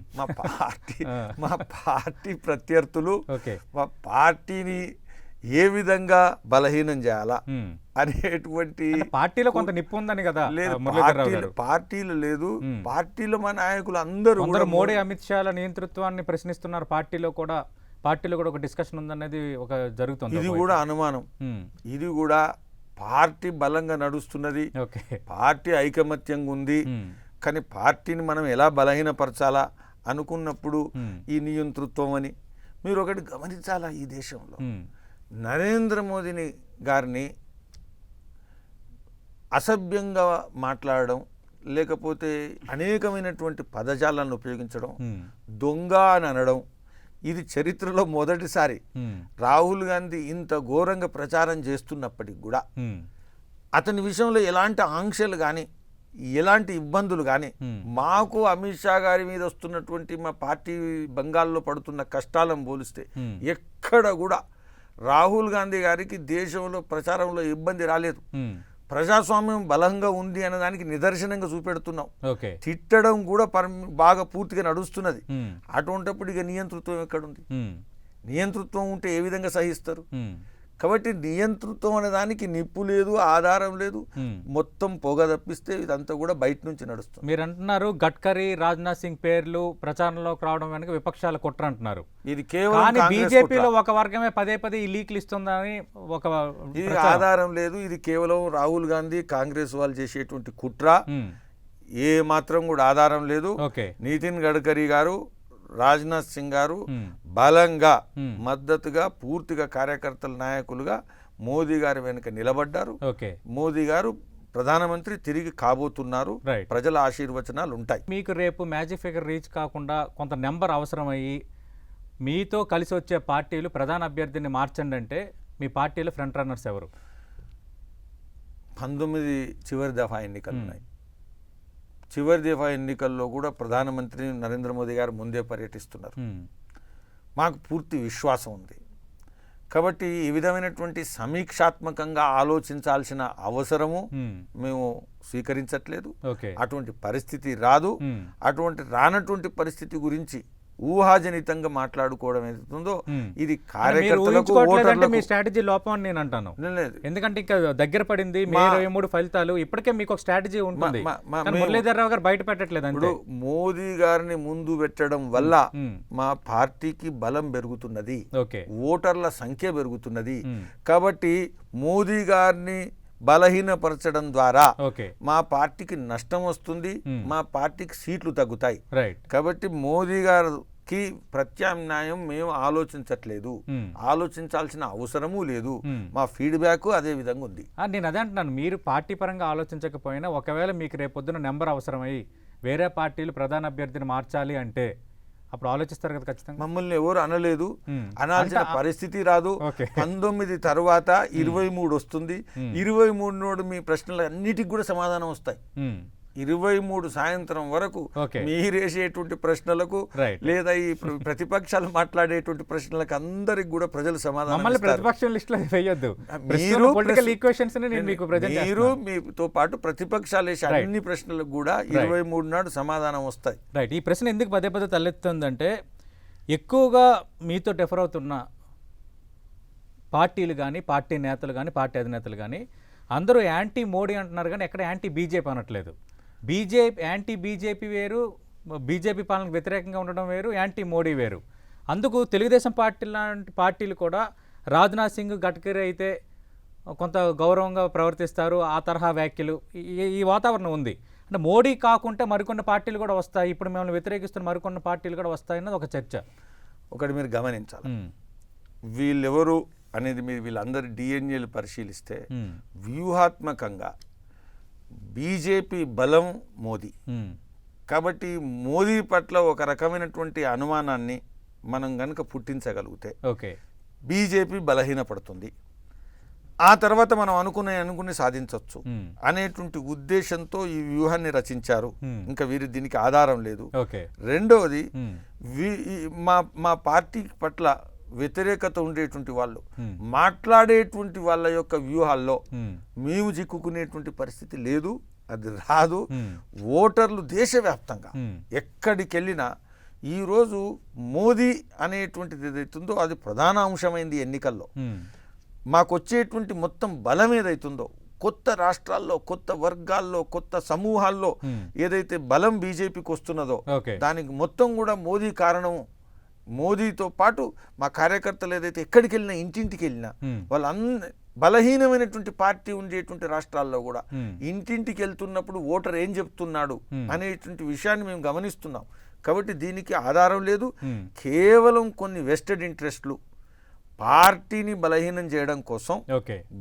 మా పార్టీ ప్రత్యర్థులు ఓకే, మా పార్టీని ఏ విధంగా బలహీనం చేయాలా ఉమ్, అనేటువంటి అంటే పార్టీలో కొంత నిప్పు ఉందని కదా లేదు. మురళీధరరావు గారు. పార్టీలు లేదు, Hmm. పార్టీలో మా నాయకులు అందరూ కొందరు కూడా మోడీ, అమిత్ షాల నియంతృత్వాన్ని ప్రశ్నిస్తున్నారు. పార్టీలో కూడా ఒక డిస్కషన్ ఉందనేది ఒక జరుగుతుంది. ఇది కూడా అనుమానం. ఉమ్, ఇది కూడా పార్టీ బలంగా నడుస్తున్నది, ఓకే, పార్టీ ఐకమత్యంగా ఉంది. ఉమ్, కానీ పార్టీని మనం ఎలా బలహీనపరచాలా అనుకున్నప్పుడు ఉమ్, ఈ నియంతృత్వం అని మీరు ఒకటి గమనించాలా. ఈ దేశంలో ఉమ్, నరేంద్ర మోదీని గారిని అసభ్యంగా మాట్లాడడం, లేకపోతే అనేకమైనటువంటి పదజాలను ఉపయోగించడం, ఉమ్, దొంగ అని అనడం, ఇది చరిత్రలో మొదటిసారి. ఉమ్, రాహుల్ గాంధీ ఇంత ఘోరంగా ప్రచారం చేస్తున్నప్పటికి కూడా ఉమ్, అతని విషయంలో ఎలాంటి ఆంక్షలు కానీ, ఎలాంటి ఇబ్బందులు కానీ, Hmm. మాకు అమిత్ షా గారి మీద వస్తున్నటువంటి మా పార్టీ బంగాల్లో పడుతున్న కష్టాలను పోలిస్తే Hmm. ఎక్కడ కూడా రాహుల్ గాంధీ గారికి దేశంలో ప్రచారంలో ఇబ్బంది రాలేదు. ఉమ్, ప్రజాస్వామ్యం బలంగా ఉంది అనే దానికి నిదర్శనంగా చూపెడుతున్నాం. ఓకే, తిట్టడం కూడా బాగా పూర్తిగా నడుస్తున్నది. ఉమ్, అటువంటిప్పుడు ఇక నియంతృత్వం ఎక్కడుంది? ఉమ్, నియంతృత్వం ఉంటే ఏ విధంగా సహిస్తారు? ఉమ్, కాబట్టి నియంతృత్వం అనే దానికి నిప్పు లేదు, ఆధారం లేదు, ఉమ్. మొత్తం పొగ తప్పిస్తే ఇదంతా కూడా బయట నుంచి నడుస్తుంది. మీరు అంటున్నారు గడ్కరీ, రాజ్నాథ్ సింగ్ పేర్లు ప్రచారంలోకి రావడం వెనక విపక్షాల కుట్ర అంటున్నారు. ఇది కేవలం కానీ కాంగ్రెస్ బీజేపీలో కుట్ర. ఒక వర్గమే పదే పదే ఈ లీక్లు ఇస్తుందని ఒక ఇది ప్రచారం. ఆధారం లేదు. ఇది కేవలం రాహుల్ గాంధీ, కాంగ్రెస్ వాళ్ళు చేసేటువంటి కుట్ర. ఉమ్, ఏ మాత్రం కూడా ఆధారం లేదు. ఓకే, నితిన్ గడ్కరీ గారు, రాజ్నాథ్ సింగ్ గారు ఉమ్, బలంగా Hmm. మద్దతుగా పూర్తిగా కార్యకర్తల నాయకులుగా మోదీ గారి వెనుక నిలబడ్డారు. ఓకే, మోదీ గారు ప్రధానమంత్రి తిరిగి కాబోతున్నారు. రైట్. ప్రజల ఆశీర్వచనాలు ఉంటాయి. మీకు రేపు మ్యాజిక్ ఫిగర్ రీచ్ కాకుండా కొంత నెంబర్ అవసరమయ్యి మీతో కలిసి వచ్చే పార్టీలు ప్రధాన అభ్యర్థిని మార్చండి అంటే మీ పార్టీలో ఫ్రంట్ రన్నర్స్ ఎవరు? 19 చివరి దఫా ఎన్నికలు ఉన్నాయి. చివరి దఫా ఎన్నికల్లో కూడా ప్రధానమంత్రి నరేంద్ర మోదీ గారు ముందే పర్యటిస్తున్నారు. ఉమ్, మాకు పూర్తి విశ్వాసం ఉంది. కాబట్టి ఈ విధమైనటువంటి సమీక్షాత్మకంగా ఆలోచించాల్సిన అవసరము ఉమ్, మేము స్వీకరించట్లేదు. ఓకే, అటువంటి పరిస్థితి రాదు. ఉమ్, అటువంటి రానటువంటి పరిస్థితి గురించి ఊహాజనితంగా మాట్లాడుకోవడం ఏదైతుందో ఉమ్. ఇది అంటే మీరు కార్యకర్తలకు, ఊహించుకోవట్లేదంటే మీ ఓటర్లకు స్ట్రాటజీ లోపం అని నేను అంటాను. లేదు. ఎందుకంటే ఇంకా దగ్గర పడింది మే 23 ఫలితాలు, ఇప్పటికే మీకు ఒక స్ట్రాటజీ ఉంటుంది. కానీ మురళీధరరావు గారు బయట పెట్టట్లేదు అంతే. ఇప్పుడు మోదీ గారిని ముందు పెట్టడం వల్ల ఉమ్, మా పార్టీకి బలం పెరుగుతున్నది, ఓకే, ఓటర్ల సంఖ్య పెరుగుతున్నది. ఉమ్, కాబట్టి మోదీ గారిని బలహీనపరచడం ద్వారా ఓకే, మా పార్టీకి నష్టం వస్తుంది, Hmm. మా పార్టీకి సీట్లు తగ్గుతాయి. రైట్, కాబట్టి మోదీ గారికి ప్రత్యామ్నాయం మేము ఆలోచించట్లేదు, ఉమ్, ఆలోచించాల్సిన అవసరమూ లేదు. ఉమ్. మా ఫీడ్బ్యాక్ అదే విధంగా ఉంది. నేను అదే అంటున్నాను, మీరు పార్టీ పరంగా ఆలోచించకపోయినా ఒకవేళ మీకు రేపొద్దున నెంబర్ అవసరమై వేరే పార్టీలు ప్రధాన అభ్యర్థిని మార్చాలి అంటే అప్పుడు ఆలోచిస్తారు కదా ఖచ్చితంగా. మమ్మల్ని ఎవరు అనలేదు, మ్మ్. అనాల్సిన అంటే పరిస్థితి రాదు. ఓకే. 19 తర్వాత 23 వస్తుంది. 23 నోడు మీ ప్రశ్నలు అన్నిటికి కూడా సమాధానం వస్తాయి. 23 సాయంత్రం వరకు ఓకే. మీరేసేటువంటి ప్రశ్నలకు రైట్. లేదా ఈ ప్రతిపక్షాలు మాట్లాడేటువంటి ప్రశ్నలకు అందరికి కూడా ప్రజలు సమాధానం మమ్మల్ని ఇస్తారు. ప్రతిపక్షం లిస్టులో వేయొద్దు. మీరు పొలిటికల్ ఈక్వేషన్స్ నేను మీకు ప్రజెంట్ మీరు మీతో పాటు ప్రతిపక్షాలు వేసే రైట్. అన్ని ప్రశ్నలకు కూడా 23 నాడు సమాధానం వస్తాయి. రైట్. ఈ ప్రశ్న ఎందుకు పదే పదే తలెత్తుందంటే ఎక్కువగా మీతో డిఫర్ అవుతున్న పార్టీలు కానీ, పార్టీ నేతలు కానీ, పార్టీ అధినేతలు కానీ అందరూ యాంటీ మోడీ అంటున్నారు కానీ ఎక్కడ యాంటీ బీజేపీ అనట్లేదు. యాంటీ బీజేపీ వేరు, బీజేపీ పాలనకు వ్యతిరేకంగా ఉండడం వేరు, యాంటీ మోడీ వేరు. అందుకు తెలుగుదేశం పార్టీ లాంటి పార్టీలు కూడా రాజ్నాథ్ సింగ్, గడ్కరీ అయితే కొంత గౌరవంగా ప్రవర్తిస్తారు, ఆ తరహా వ్యాఖ్యలు ఈ వాతావరణం ఉంది. అంటే మోడీ కాకుంటే మరికొన్ని పార్టీలు కూడా వస్తాయి, ఇప్పుడు మిమ్మల్ని వ్యతిరేకిస్తున్న మరికొన్ని పార్టీలు కూడా వస్తాయన్నది ఒక చర్చ. ఒకటి మీరు గమనించాలి, వీళ్ళెవరు అనేది మీరు వీళ్ళందరి డిఎన్ఏలు పరిశీలిస్తే వ్యూహాత్మకంగా బీజేపీ బలం మోదీ. కాబట్టి మోదీ పట్ల ఒక రకమైనటువంటి అనుమానాన్ని మనం గనుక పుట్టించగలిగితే ఓకే, బీజేపీ బలహీనపడుతుంది. ఆ తర్వాత మనం అనుకుని సాధించవచ్చు అనేటువంటి ఉద్దేశంతో ఈ వ్యూహాన్ని రచించారు. ఇంకా వీరి దీనికి ఆధారం లేదు. ఓకే. రెండవది, మా పార్టీ పట్ల వ్యతిరేకత ఉండేటువంటి వాళ్ళు మాట్లాడేటువంటి వాళ్ళ యొక్క వ్యూహాల్లో మేము చిక్కుకునేటువంటి పరిస్థితి లేదు, అది రాదు. ఓటర్లు దేశవ్యాప్తంగా ఎక్కడికి వెళ్ళినా ఈరోజు మోదీ అనేటువంటిది ఏదైతుందో అది ప్రధాన అంశమైంది ఎన్నికల్లో. మాకు వచ్చేటువంటి మొత్తం బలం ఏదైతుందో కొత్త రాష్ట్రాల్లో, కొత్త వర్గాల్లో, కొత్త సమూహాల్లో ఏదైతే బలం బీజేపీకి వస్తున్నదో దానికి మొత్తం కూడా మోదీ కారణం. మోదీతో పాటు మా కార్యకర్తలు ఏదైతే ఎక్కడికి వెళ్ళినా, ఇంటింటికి వెళ్ళినా, వాళ్ళ బలహీనమైనటువంటి పార్టీ ఉండేటువంటి రాష్ట్రాల్లో కూడా ఇంటింటికి వెళ్తున్నప్పుడు ఓటర్ ఏం చెప్తున్నాడు అనేటువంటి విషయాన్ని మేము గమనిస్తున్నాం. కాబట్టి దీనికి ఆధారం లేదు. కేవలం కొన్ని వెస్టెడ్ ఇంట్రెస్ట్లు పార్టీని బలహీనం చేయడం కోసం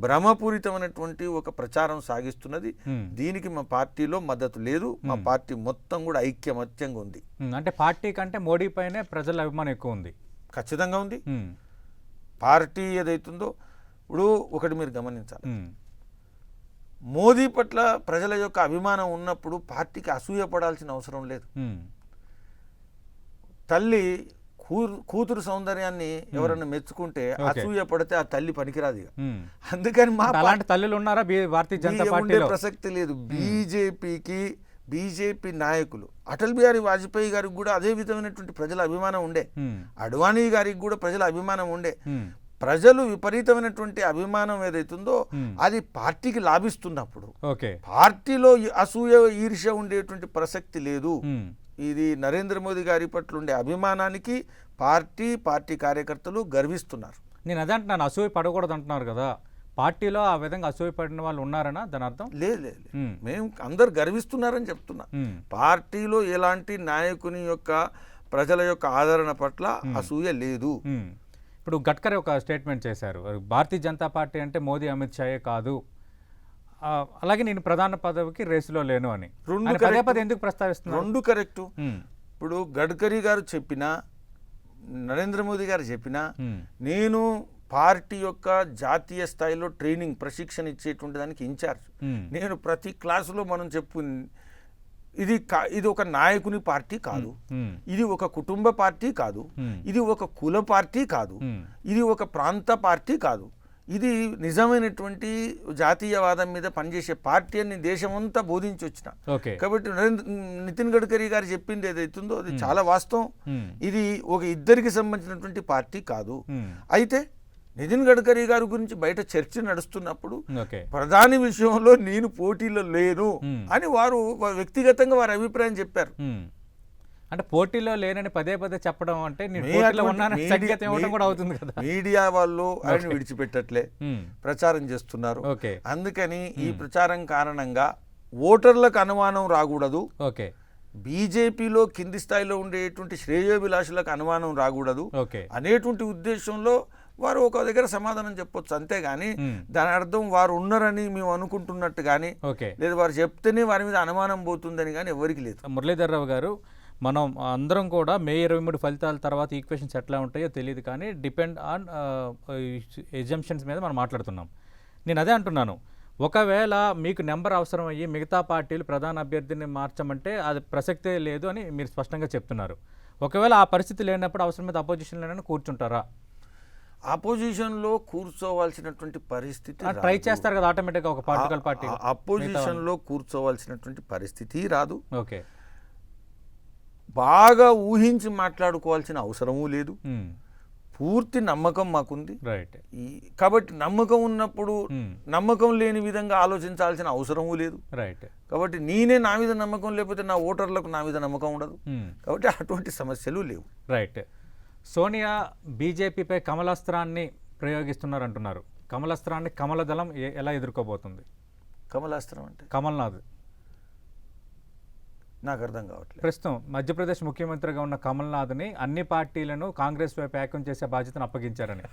భ్రమపూరితమైనటువంటి ఒక ప్రచారం సాగిస్తున్నది. దీనికి మా పార్టీలో మద్దతు లేదు. మా పార్టీ మొత్తం కూడా ఐక్యమత్యంగా ఉంది. అంటే పార్టీ కంటే మోడీ పైనే ప్రజల అభిమానం ఎక్కువ ఉంది. ఖచ్చితంగా ఉంది. పార్టీ ఏదైతుందో ఇప్పుడు ఒకటి మీరు గమనించాలి, మోదీ పట్ల ప్రజల యొక్క అభిమానం ఉన్నప్పుడు పార్టీకి అసూయపడాల్సిన అవసరం లేదు. తల్లి కూతురు సౌందర్యాన్ని ఎవరైనా మెచ్చుకుంటే అసూయ పడితే ఆ తల్లి పనికిరాదు. అందుకని మా అలాంటి తల్లులు ఉన్నారా భారతీయ జనతా పార్టీలో? ప్రసక్తి లేదు. బీజేపీ నాయకులు అటల్ బిహారీ వాజ్పేయి గారికి కూడా అదే విధమైనటువంటి ప్రజల అభిమానం ఉండే, అడ్వాణీ గారికి కూడా ప్రజల అభిమానం ఉండే. ప్రజలు విపరీతమైనటువంటి అభిమానం ఏదైతుందో అది పార్టీకి లాభిస్తున్నప్పుడు పార్టీలో అసూయ, ఈర్ష్య ఉండేటువంటి ప్రసక్తి లేదు. ఇది నరేంద్ర మోదీ గారి పట్ల ఉండే అభిమానానికి పార్టీ కార్యకర్తలు గర్విస్తున్నారు. నేను అదే అంటున్నాను, అసూయ పడకూడదు అంటున్నారు కదా. పార్టీలో ఆ విధంగా అసూయ పడిన వాళ్ళు ఉన్నారనా దాని అర్థం? లేదు, మేము అందరు గర్విస్తున్నారని చెప్తున్నా. పార్టీలో ఎలాంటి నాయకుని యొక్క ప్రజల యొక్క ఆదరణ పట్ల అసూయ లేదు. ఇప్పుడు గడ్కరీ ఒక స్టేట్మెంట్ చేశారు, భారతీయ జనతా పార్టీ అంటే మోదీ, అమిత్ షాయే కాదు, అలాగే నేను ప్రధాన పదవికి రేసులో లేను అని. పదే పదే ఎందుకు ప్రస్తావిస్తున్నారు? రెండు కరెక్టు. ఇప్పుడు గడ్కరీ గారు చెప్పినా, నరేంద్ర మోదీ గారు చెప్పినా, నేను పార్టీ యొక్క జాతీయ స్థాయిలో ట్రైనింగ్, ప్రశిక్షణ ఇచ్చేటువంటి దానికి ఇన్ఛార్జ్. నేను ప్రతి క్లాసులో మనం ఇది ఒక నాయకుని పార్టీ కాదు, ఇది ఒక కుటుంబ పార్టీ కాదు, ఇది ఒక కుల పార్టీ కాదు, ఇది ఒక ప్రాంత పార్టీ కాదు, ఇది నిజమైనటువంటి జాతీయవాదం మీద పనిచేసే పార్టీ అని దేశమంతా బోధించి వచ్చిన. కాబట్టి నితిన్ గడ్కరీ గారు చెప్పింది ఏదైతుందో అది చాలా వాస్తవం. ఇది ఒక ఇద్దరికి సంబంధించినటువంటి పార్టీ కాదు. అయితే నితిన్ గడ్కరీ గారి గురించి బయట చర్చ నడుస్తున్నప్పుడు ప్రధాని విషయంలో నేను పోటీలో లేను అని వారు వ్యక్తిగతంగా వారి అభిప్రాయం చెప్పారు. అంటే పోటీలో లేనని పదే పదే చెప్పడం అంటే మీడియా వాళ్ళు ఆయన విడిచిపెట్టట్లే ప్రచారం చేస్తున్నారు. అందుకని ఈ ప్రచారం కారణంగా ఓటర్లకు అనుమానం రాకూడదు, బీజేపీలో కింది స్థాయిలో ఉండేటువంటి శ్రేయోభిలాషులకు అనుమానం రాకూడదు అనేటువంటి ఉద్దేశంలో వారు ఒక దగ్గర సమాధానం చెప్పొచ్చు. అంతేగాని దాని అర్థం వారు ఉన్నారని మేము అనుకుంటున్నట్టు కానీ, లేదా వారు చెప్తేనే వారి మీద అనుమానం పోతుందని కానీ ఎవరికి లేదు. మురళీధర్ రావు గారు, మనం అందరం కూడా మే 23 ఫలితాల తర్వాత ఈక్వేషన్స్ ఎట్లా ఉంటాయో తెలియదు, కానీ డిపెండ్ ఆన్ ఎజంప్షన్స్ మీద మనం మాట్లాడుతున్నాం. నేను అదే అంటున్నాను, ఒకవేళ మీకు నెంబర్ అవసరం అయ్యి మిగతా పార్టీలు ప్రధాన అభ్యర్థిని మార్చమంటే అది ప్రసక్తే లేదు అని మీరు స్పష్టంగా చెప్తున్నారు. ఒకవేళ ఆ పరిస్థితి లేనప్పుడు అవసరమైతే అపోజిషన్ లేనని కూర్చుంటారా? అపోజిషన్లో కూర్చోవాల్సినటువంటి పరిస్థితి ట్రై చేస్తారు కదా ఆటోమేటిక్గా ఒక పొలిటికల్ పార్టీ. అపోజిషన్లో కూర్చోవాల్సినటువంటి పరిస్థితి రాదు. ఓకే, బాగా ఊహించి మాట్లాడుకోవాల్సిన అవసరమూ లేదు. పూర్తి నమ్మకం మాకుంది. రైట్. కాబట్టి నమ్మకం ఉన్నప్పుడు నమ్మకం లేని విధంగా ఆలోచించాల్సిన అవసరమూ లేదు. రైట్. కాబట్టి నా మీద నమ్మకం లేకపోతే నా ఓటర్లకు నా మీద నమ్మకం ఉండదు. కాబట్టి అటువంటి సమస్యలు లేవు. రైట్. సోనియా బీజేపీపై కమలాస్త్రాన్ని ప్రయోగిస్తున్నారంటున్నారు. కమలాస్త్రాన్ని కమలదళం ఎలా ఎదుర్కోబోతుంది? కమలాస్త్రం అంటే కమల్నాథ్ నాకు అర్థం కావట్లేదు. ప్రస్తుతం మధ్యప్రదేశ్ ముఖ్యమంత్రిగా ఉన్న కమల్నాథ్ని అన్ని పార్టీలను కాంగ్రెస్ వైపు ఏకం చేసే బాధ్యతను అప్పగించారని.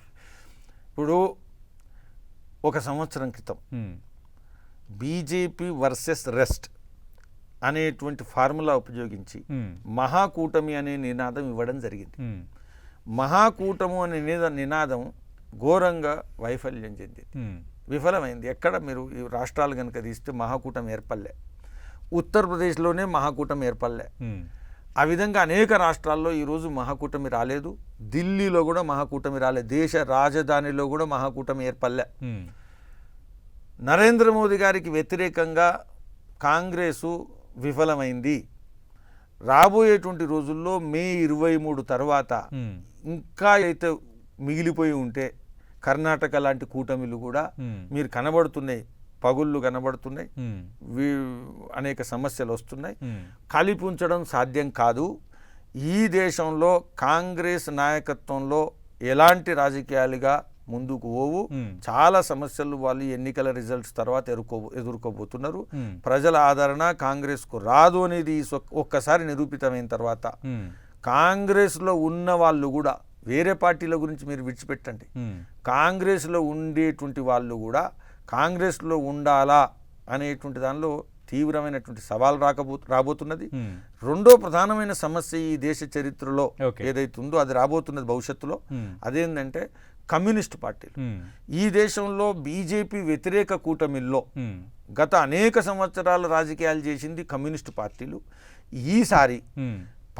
ఇప్పుడు ఒక సంవత్సరం క్రితం బీజేపీ వర్సెస్ రెస్ట్ అనేటువంటి ఫార్ములా ఉపయోగించి మహాకూటమి అనే నినాదం ఇవ్వడం జరిగింది. మహాకూటము అనే నినాదం ఘోరంగా వైఫల్యం చెందింది, విఫలమైంది. ఎక్కడ మీరు ఈ రాష్ట్రాలు కనుక తీస్తే మహాకూటమి ఏర్పడలే. ఉత్తరప్రదేశ్లోనే మహాకూటమి ఏర్పడలే. ఆ విధంగా అనేక రాష్ట్రాల్లో ఈరోజు మహాకూటమి రాలేదు. ఢిల్లీలో కూడా మహాకూటమి రాలేదు. దేశ రాజధానిలో కూడా మహాకూటమి ఏర్పడలే. నరేంద్ర మోదీ గారికి వ్యతిరేకంగా కాంగ్రెసు విఫలమైంది. రాబోయేటువంటి రోజుల్లో మే 23 తర్వాత ఇంకా అయితే మిగిలిపోయి ఉంటే కర్ణాటక లాంటి కూటమిలు కూడా మీరు కనబడుతున్నాయి, పగుళ్ళు కనబడుతున్నాయి, అనేక సమస్యలు వస్తున్నాయి. కలిపి ఉంచడం సాధ్యం కాదు. ఈ దేశంలో కాంగ్రెస్ నాయకత్వంలో ఎలాంటి రాజకీయాలుగా ముందుకు పోవు. చాలా సమస్యలు వాళ్ళు ఎన్నికల రిజల్ట్స్ తర్వాత ఎదుర్కోబోతున్నారు. ప్రజల ఆదరణ కాంగ్రెస్కు రాదు అనేది ఒక్కసారి నిరూపితమైన తర్వాత కాంగ్రెస్లో ఉన్న వాళ్ళు కూడా, వేరే పార్టీల గురించి మీరు విడిచిపెట్టండి, కాంగ్రెస్లో ఉండేటువంటి వాళ్ళు కూడా కాంగ్రెస్లో ఉండాలా అనేటువంటి దానిలో తీవ్రమైనటువంటి సవాల్ రాబోతున్నది. రెండో ప్రధానమైన సమస్య ఈ దేశ చరిత్రలో ఏదైతే ఉందో అది రాబోతున్నది భవిష్యత్తులో. అదేంటంటే కమ్యూనిస్ట్ పార్టీలు. ఈ దేశంలో బీజేపీ వ్యతిరేక కూటమిల్లో గత అనేక సంవత్సరాలు రాజకీయాలు చేసింది కమ్యూనిస్ట్ పార్టీలు. ఈసారి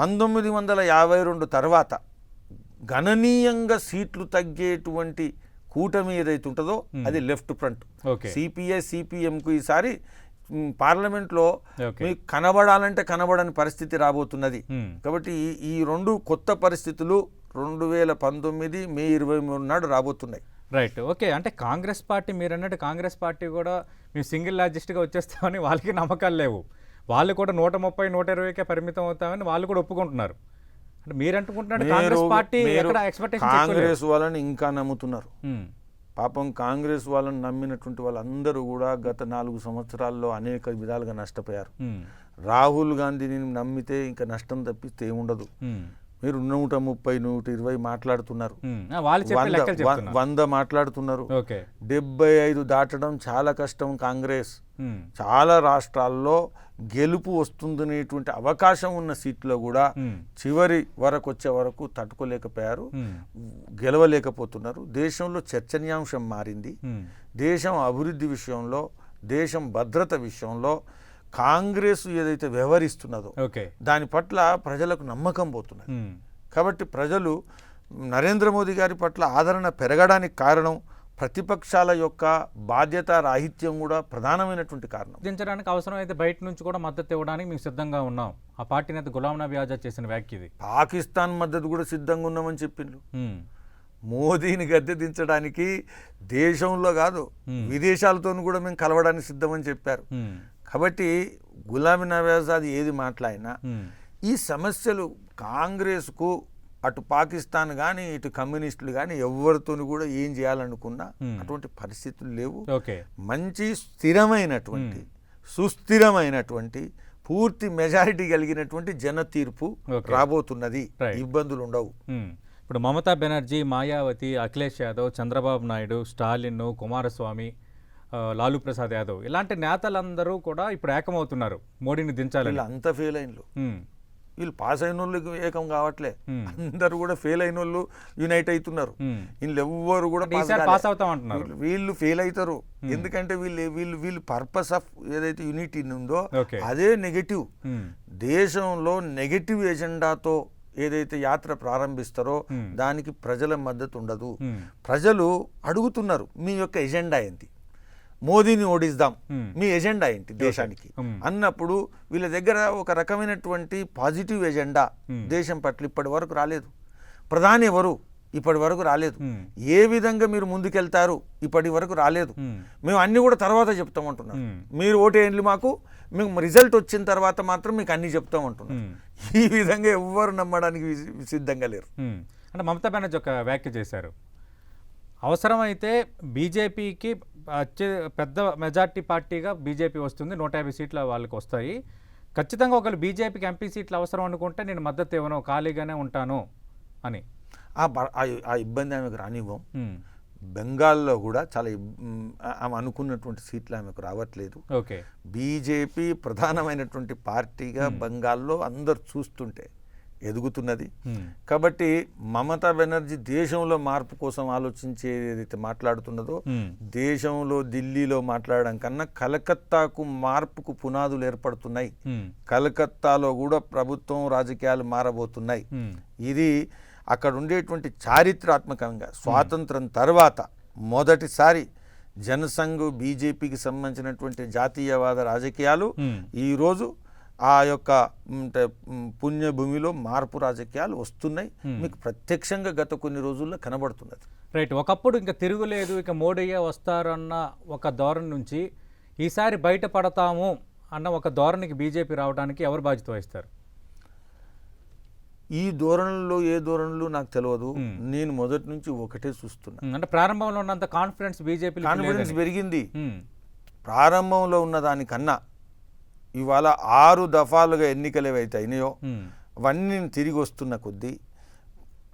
1952 తర్వాత గణనీయంగా సీట్లు తగ్గేటువంటి కూటమి ఏదైతే ఉంటుందో అది లెఫ్ట్ ఫ్రంట్. సిపిఐ సిపిఎంకు ఈసారి పార్లమెంట్లో మీకు కనబడాలంటే కనబడని పరిస్థితి రాబోతున్నది. కాబట్టి ఈ రెండు కొత్త పరిస్థితులు 2019 మే 23 నాడు రాబోతున్నాయి. రైట్. ఓకే, అంటే కాంగ్రెస్ పార్టీ మీరు అన్నట్టు కాంగ్రెస్ పార్టీ కూడా మేము సింగిల్ లార్జెస్ట్గా వచ్చేస్తామని వాళ్ళకి నమ్మకాలు లేవు. వాళ్ళు కూడా 130, 120కే పరిమితం అవుతామని వాళ్ళు కూడా ఒప్పుకుంటున్నారు. అంటే మీరు అనుకుంటున్నారు కాంగ్రెస్ పార్టీ కాంగ్రెస్ వాళ్ళని ఇంకా నమ్ముతున్నారు. పాపం కాంగ్రెస్ వాళ్ళని నమ్మినటువంటి వాళ్ళందరూ కూడా గత 4 సంవత్సరాల్లో అనేక విధాలుగా నష్టపోయారు. రాహుల్ గాంధీని నమ్మితే ఇంకా నష్టం తప్పిస్తే ఏముండదు. మీరు 130, 120 మాట్లాడుతున్నారు, 100 మాట్లాడుతున్నారు. 75 దాటడం చాలా కష్టం. కాంగ్రెస్ చాలా రాష్ట్రాల్లో గెలుపు వస్తుందనేటువంటి అవకాశం ఉన్న సీట్లో కూడా చివరి వరకు వచ్చే వరకు తట్టుకోలేకపోయారు, గెలవలేకపోతున్నారు. దేశంలో చర్చనీయాంశం మారింది. దేశం అభివృద్ధి విషయంలో, దేశం భద్రత విషయంలో కాంగ్రెస్ ఏదైతే వ్యవహరిస్తున్నదో దాని పట్ల ప్రజలకు నమ్మకం పోతున్నది. కాబట్టి ప్రజలు నరేంద్ర మోదీ గారి పట్ల ఆదరణ పెరగడానికి కారణం ప్రతిపక్షాల యొక్క బాధ్యత రాహిత్యం కూడా ప్రధానమైనటువంటి కారణం. దించడానికి అవసరమైతే బయట నుంచి కూడా మద్దతు ఇవ్వడానికి మేము సిద్ధంగా ఉన్నాం. ఆ పార్టీ నేత గులాం నబీ ఆజాద్ చేసిన వ్యాఖ్య ఇది. పాకిస్తాన్ మద్దతు కూడా సిద్ధంగా ఉన్నామని చెప్పిండ్రు. మోదీని గద్దె దించడానికి దేశంలో కాదు విదేశాలతో కూడా మేము కలవడానికి సిద్ధమని చెప్పారు. కాబట్టి గులాం నబీ ఆజాద్ ఏది మాట్లాడినా ఈ సమస్యలు కాంగ్రెస్కు అటు పాకిస్తాన్ కానీ ఇటు కమ్యూనిస్టులు కానీ ఎవరితో కూడా ఏం చేయాలనుకున్నా అటువంటి పరిస్థితులు లేవు. మంచి స్థిరమైనటువంటి సుస్థిరమైనటువంటి పూర్తి మెజారిటీ కలిగినటువంటి జన తీర్పు రాబోతున్నది. ఇబ్బందులు ఉండవు. ఇప్పుడు మమతా బెనర్జీ, మాయావతి, అఖిలేష్ యాదవ్, చంద్రబాబు నాయుడు, స్టాలిన్, కుమారస్వామి, లాలూ ప్రసాద్ యాదవ్ ఇలాంటి నేతలందరూ కూడా ఇప్పుడు ఏకమవుతున్నారు మోడీని దించాలి. అంత ఫెయిల్ అయినలు వీళ్ళు పాస్ అయిన వాళ్ళు ఏకం కావట్లే, అందరు కూడా ఫెయిల్ అయిన వాళ్ళు యునైట్ అవుతున్నారు. వీళ్ళు ఎవ్వరు కూడా పాస్ అవుతాం అంటున్నారు. వీళ్ళు ఫెయిల్ అవుతారు. ఎందుకంటే వీళ్ళు పర్పస్ ఆఫ్ ఏదైతే యూనిటీ ఉందో అదే నెగటివ్. దేశంలో నెగటివ్ ఎజెండాతో ఏదైతే యాత్ర ప్రారంభిస్తారో దానికి ప్రజల మద్దతు ఉండదు. ప్రజలు అడుగుతున్నారు మీ యొక్క ఎజెండా ఏంటి, మోదీని ఓడిద్దాం, మీ ఎజెండా ఏంటి దేశానికి అన్నప్పుడు వీళ్ళ దగ్గర ఒక రకమైనటువంటి పాజిటివ్ ఎజెండా దేశం పట్ల ఇప్పటి వరకు రాలేదు. ప్రధాని ఎవరు ఇప్పటి వరకు రాలేదు. ఏ విధంగా మీరు ముందుకెళ్తారు ఇప్పటి వరకు రాలేదు. మేము అన్ని కూడా తర్వాత చెప్తామంటున్నాం. మీరు ఓటేయండి మాకు, మేము రిజల్ట్ వచ్చిన తర్వాత మాత్రం మీకు అన్ని చెప్తామంటున్నాం. ఈ విధంగా ఎవ్వరు నమ్మడానికి సిద్ధంగా లేరు. అంటే మమతా బెనర్జీ ఒక వ్యాఖ్య చేశారు, అవసరమైతే బీజేపీకి పెద్ద మెజార్టీ పార్టీగా బీజేపీ వస్తుంది, 150 సీట్ల వాళ్ళకి వస్తాయి, ఖచ్చితంగా ఒకవేళ బీజేపీకి ఎంపీ సీట్లు అవసరం అనుకుంటే నేను మద్దతు ఇవ్వను, ఖాళీగానే ఉంటాను అని. ఆ ఇబ్బంది ఆమెకు రానివ్వం. బెంగాల్లో కూడా చాలా ఆమె అనుకున్నటువంటి సీట్లు ఆమెకు రావట్లేదు. ఓకే, బీజేపీ ప్రధానమైనటువంటి పార్టీగా బెంగాల్లో అందరు చూస్తుంటే ఎదుగుతున్నది. కాబట్టి మమతా బెనర్జీ దేశంలో మార్పు కోసం ఆలోచించే ఏదైతే మాట్లాడుతున్నదో, దేశంలో ఢిల్లీలో మాట్లాడడం కన్నా కలకత్తాకు మార్పుకు పునాదులు ఏర్పడుతున్నాయి. కలకత్తాలో కూడా ప్రభుత్వం రాజకీయాలు మారబోతున్నాయి. ఇది అక్కడ ఉండేటువంటి చారిత్రాత్మకంగా స్వాతంత్రం తర్వాత మొదటిసారి జనసంఘ్ బీజేపీకి సంబంధించినటువంటి జాతీయవాద రాజకీయాలు ఈరోజు ఆ యొక్క పుణ్యభూమిలో మార్పు రాజకీయాలు వస్తున్నాయి. మీకు ప్రత్యక్షంగా గత కొన్ని రోజుల్లో కనబడుతున్నది. రైట్, ఒకప్పుడు ఇంకా తిరుగులేదు, ఇక మోడీయే వస్తారన్న ఒక ధోరణి నుంచి ఈసారి బయటపడతాము అన్న ఒక ధోరణికి బీజేపీ రావడానికి ఎవరు బాధ్యత వహిస్తారు? ఈ ధోరణిలో ఏ ధోరణిలో నాకు తెలియదు. నేను మొదటి నుంచి ఒకటే చూస్తున్నా. అంటే ప్రారంభంలో ఉన్నంత కాన్ఫిడెన్స్ బీజేపీ పెరిగింది. ప్రారంభంలో ఉన్న దానికన్నా ఇవాళ 6 దఫాలుగా ఎన్నికలు ఏవైతే అయినాయో అవన్నీ తిరిగి వస్తున్న కొద్దీ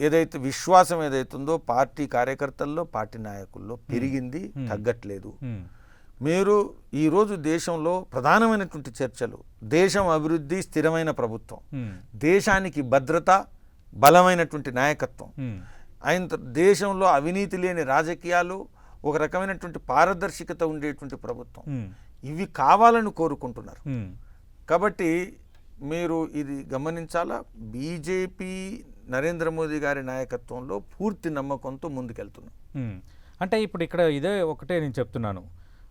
ఏదైతే విశ్వాసం ఏదైతుందో పార్టీ కార్యకర్తల్లో పార్టీ నాయకుల్లో పెరిగింది, తగ్గట్లేదు. మీరు ఈరోజు దేశంలో ప్రధానమైనటువంటి చర్చలు దేశం అభివృద్ధి, స్థిరమైన ప్రభుత్వం, దేశానికి భద్రత, బలమైనటువంటి నాయకత్వం, ఆయన దేశంలో అవినీతి లేని రాజకీయాలు, ఒక రకమైనటువంటి పారదర్శకత ఉండేటువంటి ప్రభుత్వం, ఇవి కావాలని కోరుకుంటున్నారు. కాబట్టి మీరు ఇది గమనించాలా, బీజేపీ నరేంద్ర మోదీ గారి నాయకత్వంలో పూర్తి నమ్మకంతో ముందుకెళ్తున్నాం. అంటే ఇప్పుడు ఇక్కడ ఇదే ఒకటే నేను చెప్తున్నాను,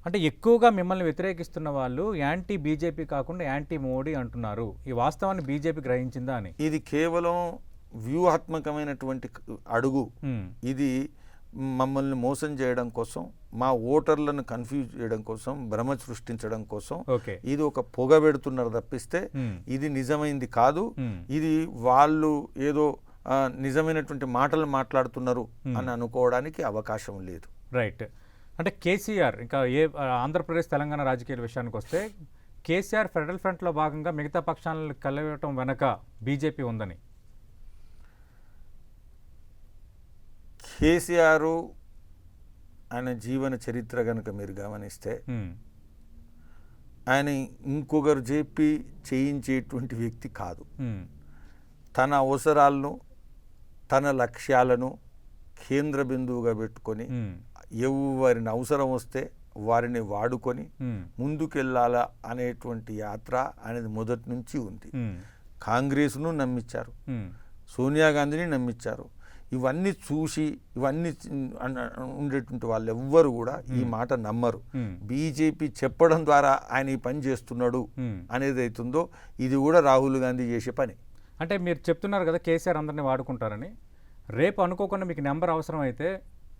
అంటే ఎక్కువగా మిమ్మల్ని వ్యతిరేకిస్తున్న వాళ్ళు యాంటీ బీజేపీ కాకుండా యాంటీ మోడీ అంటున్నారు. ఈ వాస్తవాన్ని బీజేపీ గ్రహించిందా అని? ఇది కేవలం వ్యూహాత్మకమైనటువంటి అడుగు. ఇది మమ్మల్ని మోసం చేయడం కోసం, మా ఓటర్లను కన్ఫ్యూజ్ చేయడం కోసం, భ్రమ సృష్టించడం కోసం ఇది ఒక పొగ పెడుతున్నారు తప్పిస్తే ఇది నిజమైంది కాదు. ఇది వాళ్ళు ఏదో నిజమైనటువంటి మాటలు మాట్లాడుతున్నారు అని అనుకోవడానికి అవకాశం లేదు. రైట్, అంటే కేసీఆర్ ఇంకా ఆంధ్రప్రదేశ్ తెలంగాణ రాజకీయాల విషయానికి వస్తే కేసీఆర్ ఫెడరల్ ఫ్రంట్లో భాగంగా మిగతా పక్షాలను కలవటం వెనక బీజేపీ ఉందని. కేసీఆర్ ఆయన జీవన చరిత్ర కనుక మీరు గమనిస్తే ఆయన ఇంకొకరు చెప్పి చేయించేటువంటి వ్యక్తి కాదు. తన అవసరాలను, తన లక్ష్యాలను కేంద్ర బిందువుగా పెట్టుకొని ఎవరిని అవసరం వస్తే వారిని వాడుకొని ముందుకెళ్ళాలా అనేటువంటి యాత్ర అనేది మొదటి నుంచి ఉంది. కాంగ్రెస్ను నమ్మించారు, సోనియా గాంధీని నమ్మించారు. ఇవన్నీ చూసి ఇవన్నీ ఉండేటువంటి వాళ్ళు ఎవ్వరు కూడా ఈ మాట నమ్మరు. బీజేపీ చెప్పడం ద్వారా ఆయన ఈ పని చేస్తున్నాడు అనేది అవుతుందో ఇది కూడా రాహుల్ గాంధీ చేసే పని. అంటే మీరు చెప్తున్నారు కదా కేసీఆర్ అందరినీ వాడుకుంటారని, రేపు అనుకోకుండా మీకు నెంబర్ అవసరం అయితే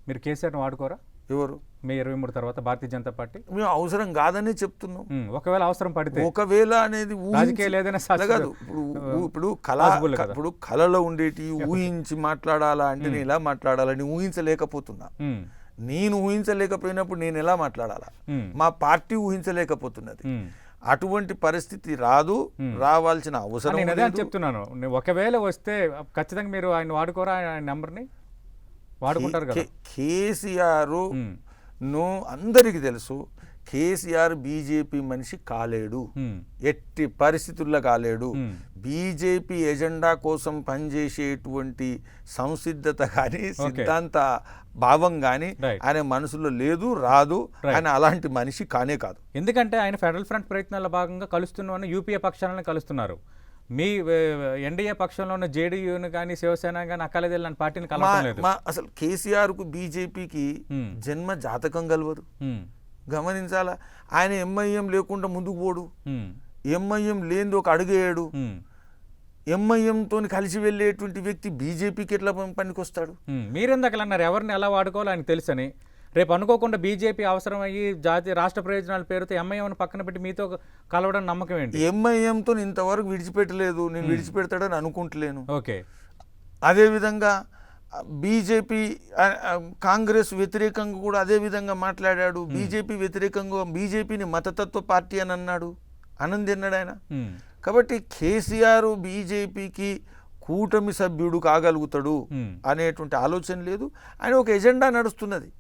మీరు కేసీఆర్ని వాడుకోరా? ఎవరు? మే 23 తర్వాత భారతీయ జనతా పార్టీ. మేము అవసరం కాదని చెప్తున్నాం. ఒకవేళ అవసరం పడితే, ఒకవేళ అనేది కాదు. ఇప్పుడు కళలో ఉండేటి ఊహించి మాట్లాడాలా అంటే నేను ఎలా మాట్లాడాలని ఊహించలేకపోతున్నా. నేను ఊహించలేకపోయినప్పుడు నేను ఎలా మాట్లాడాలా? మా పార్టీ ఊహించలేకపోతున్నది. అటువంటి పరిస్థితి రాదు, రావాల్సిన అవసరం చెప్తున్నాను. ఒకవేళ వస్తే ఖచ్చితంగా మీరు ఆయన వాడుకోరా? ఆయన నెంబర్ని వాడుకుంటారు కదా. కేసీఆర్ అందరికీ తెలుసు, కేసీఆర్ బీజేపీ మనిషి కాలేడు, ఎట్టి పరిస్థితుల్లో కాలేడు. బీజేపీ ఎజెండా కోసం పనిచేసేటువంటి సంసిద్ధత కానీ సిద్ధాంత భావం కానీ Right. ఆయన మనసులో లేదు, రాదు. Right. ఆయన అలాంటి మనిషి కానే కాదు. ఎందుకంటే ఆయన ఫెడరల్ ఫ్రంట్ ప్రయత్నాల్లో భాగంగా కలుస్తున్నామని యూపీఏ పక్షాలను కలుస్తున్నారు. మీ ఎన్డీఏ పక్షంలో ఉన్న జేడీయూని కానీ శివసేన కానీ అక్కలేదే లాంటి పార్టీని కలవడం లేదు. అసలు కేసీఆర్కు బీజేపీకి జన్మ జాతకం కలవదు. గమనించాలా, ఆయన ఎంఐఎం లేకుండా ముందుకు పోడు, ఎంఐఎం లేనిది ఒక అడుగేయడు. ఎంఐఎంతో కలిసి వెళ్ళేటువంటి వ్యక్తి బీజేపీకి ఎట్లా పనికొస్తాడు? మీరెందుకు అన్నారు ఎవరిని ఎలా వాడుకోవాలో ఆయనకు తెలుసని. రేపు అనుకోకుండా బీజేపీ అవసరం అయ్యి జాతీయ రాష్ట్ర ప్రయోజనాల పేరుతో ఎంఐఎంను పక్కన పెట్టి మీతో కలవడం నమ్మకం ఏంటి? ఎంఐఎంతో ఇంతవరకు విడిచిపెట్టలేదు, నేను విడిచిపెడతాడని అనుకుంటలేను. ఓకే. అదేవిధంగా బీజేపీ కాంగ్రెస్ వ్యతిరేకంగా కూడా అదే విధంగా మాట్లాడాడు. బీజేపీ వ్యతిరేకంగా బీజేపీని మతతత్వ పార్టీ అని అన్నాడు. ఆనంద్ అన్నాడు ఆయన. కాబట్టి కేసీఆర్ బీజేపీకి కూటమి సభ్యుడు కాగలుగుతాడు అనేటువంటి ఆలోచన లేదు. ఆయన ఒక ఎజెండా నడుస్తున్నది,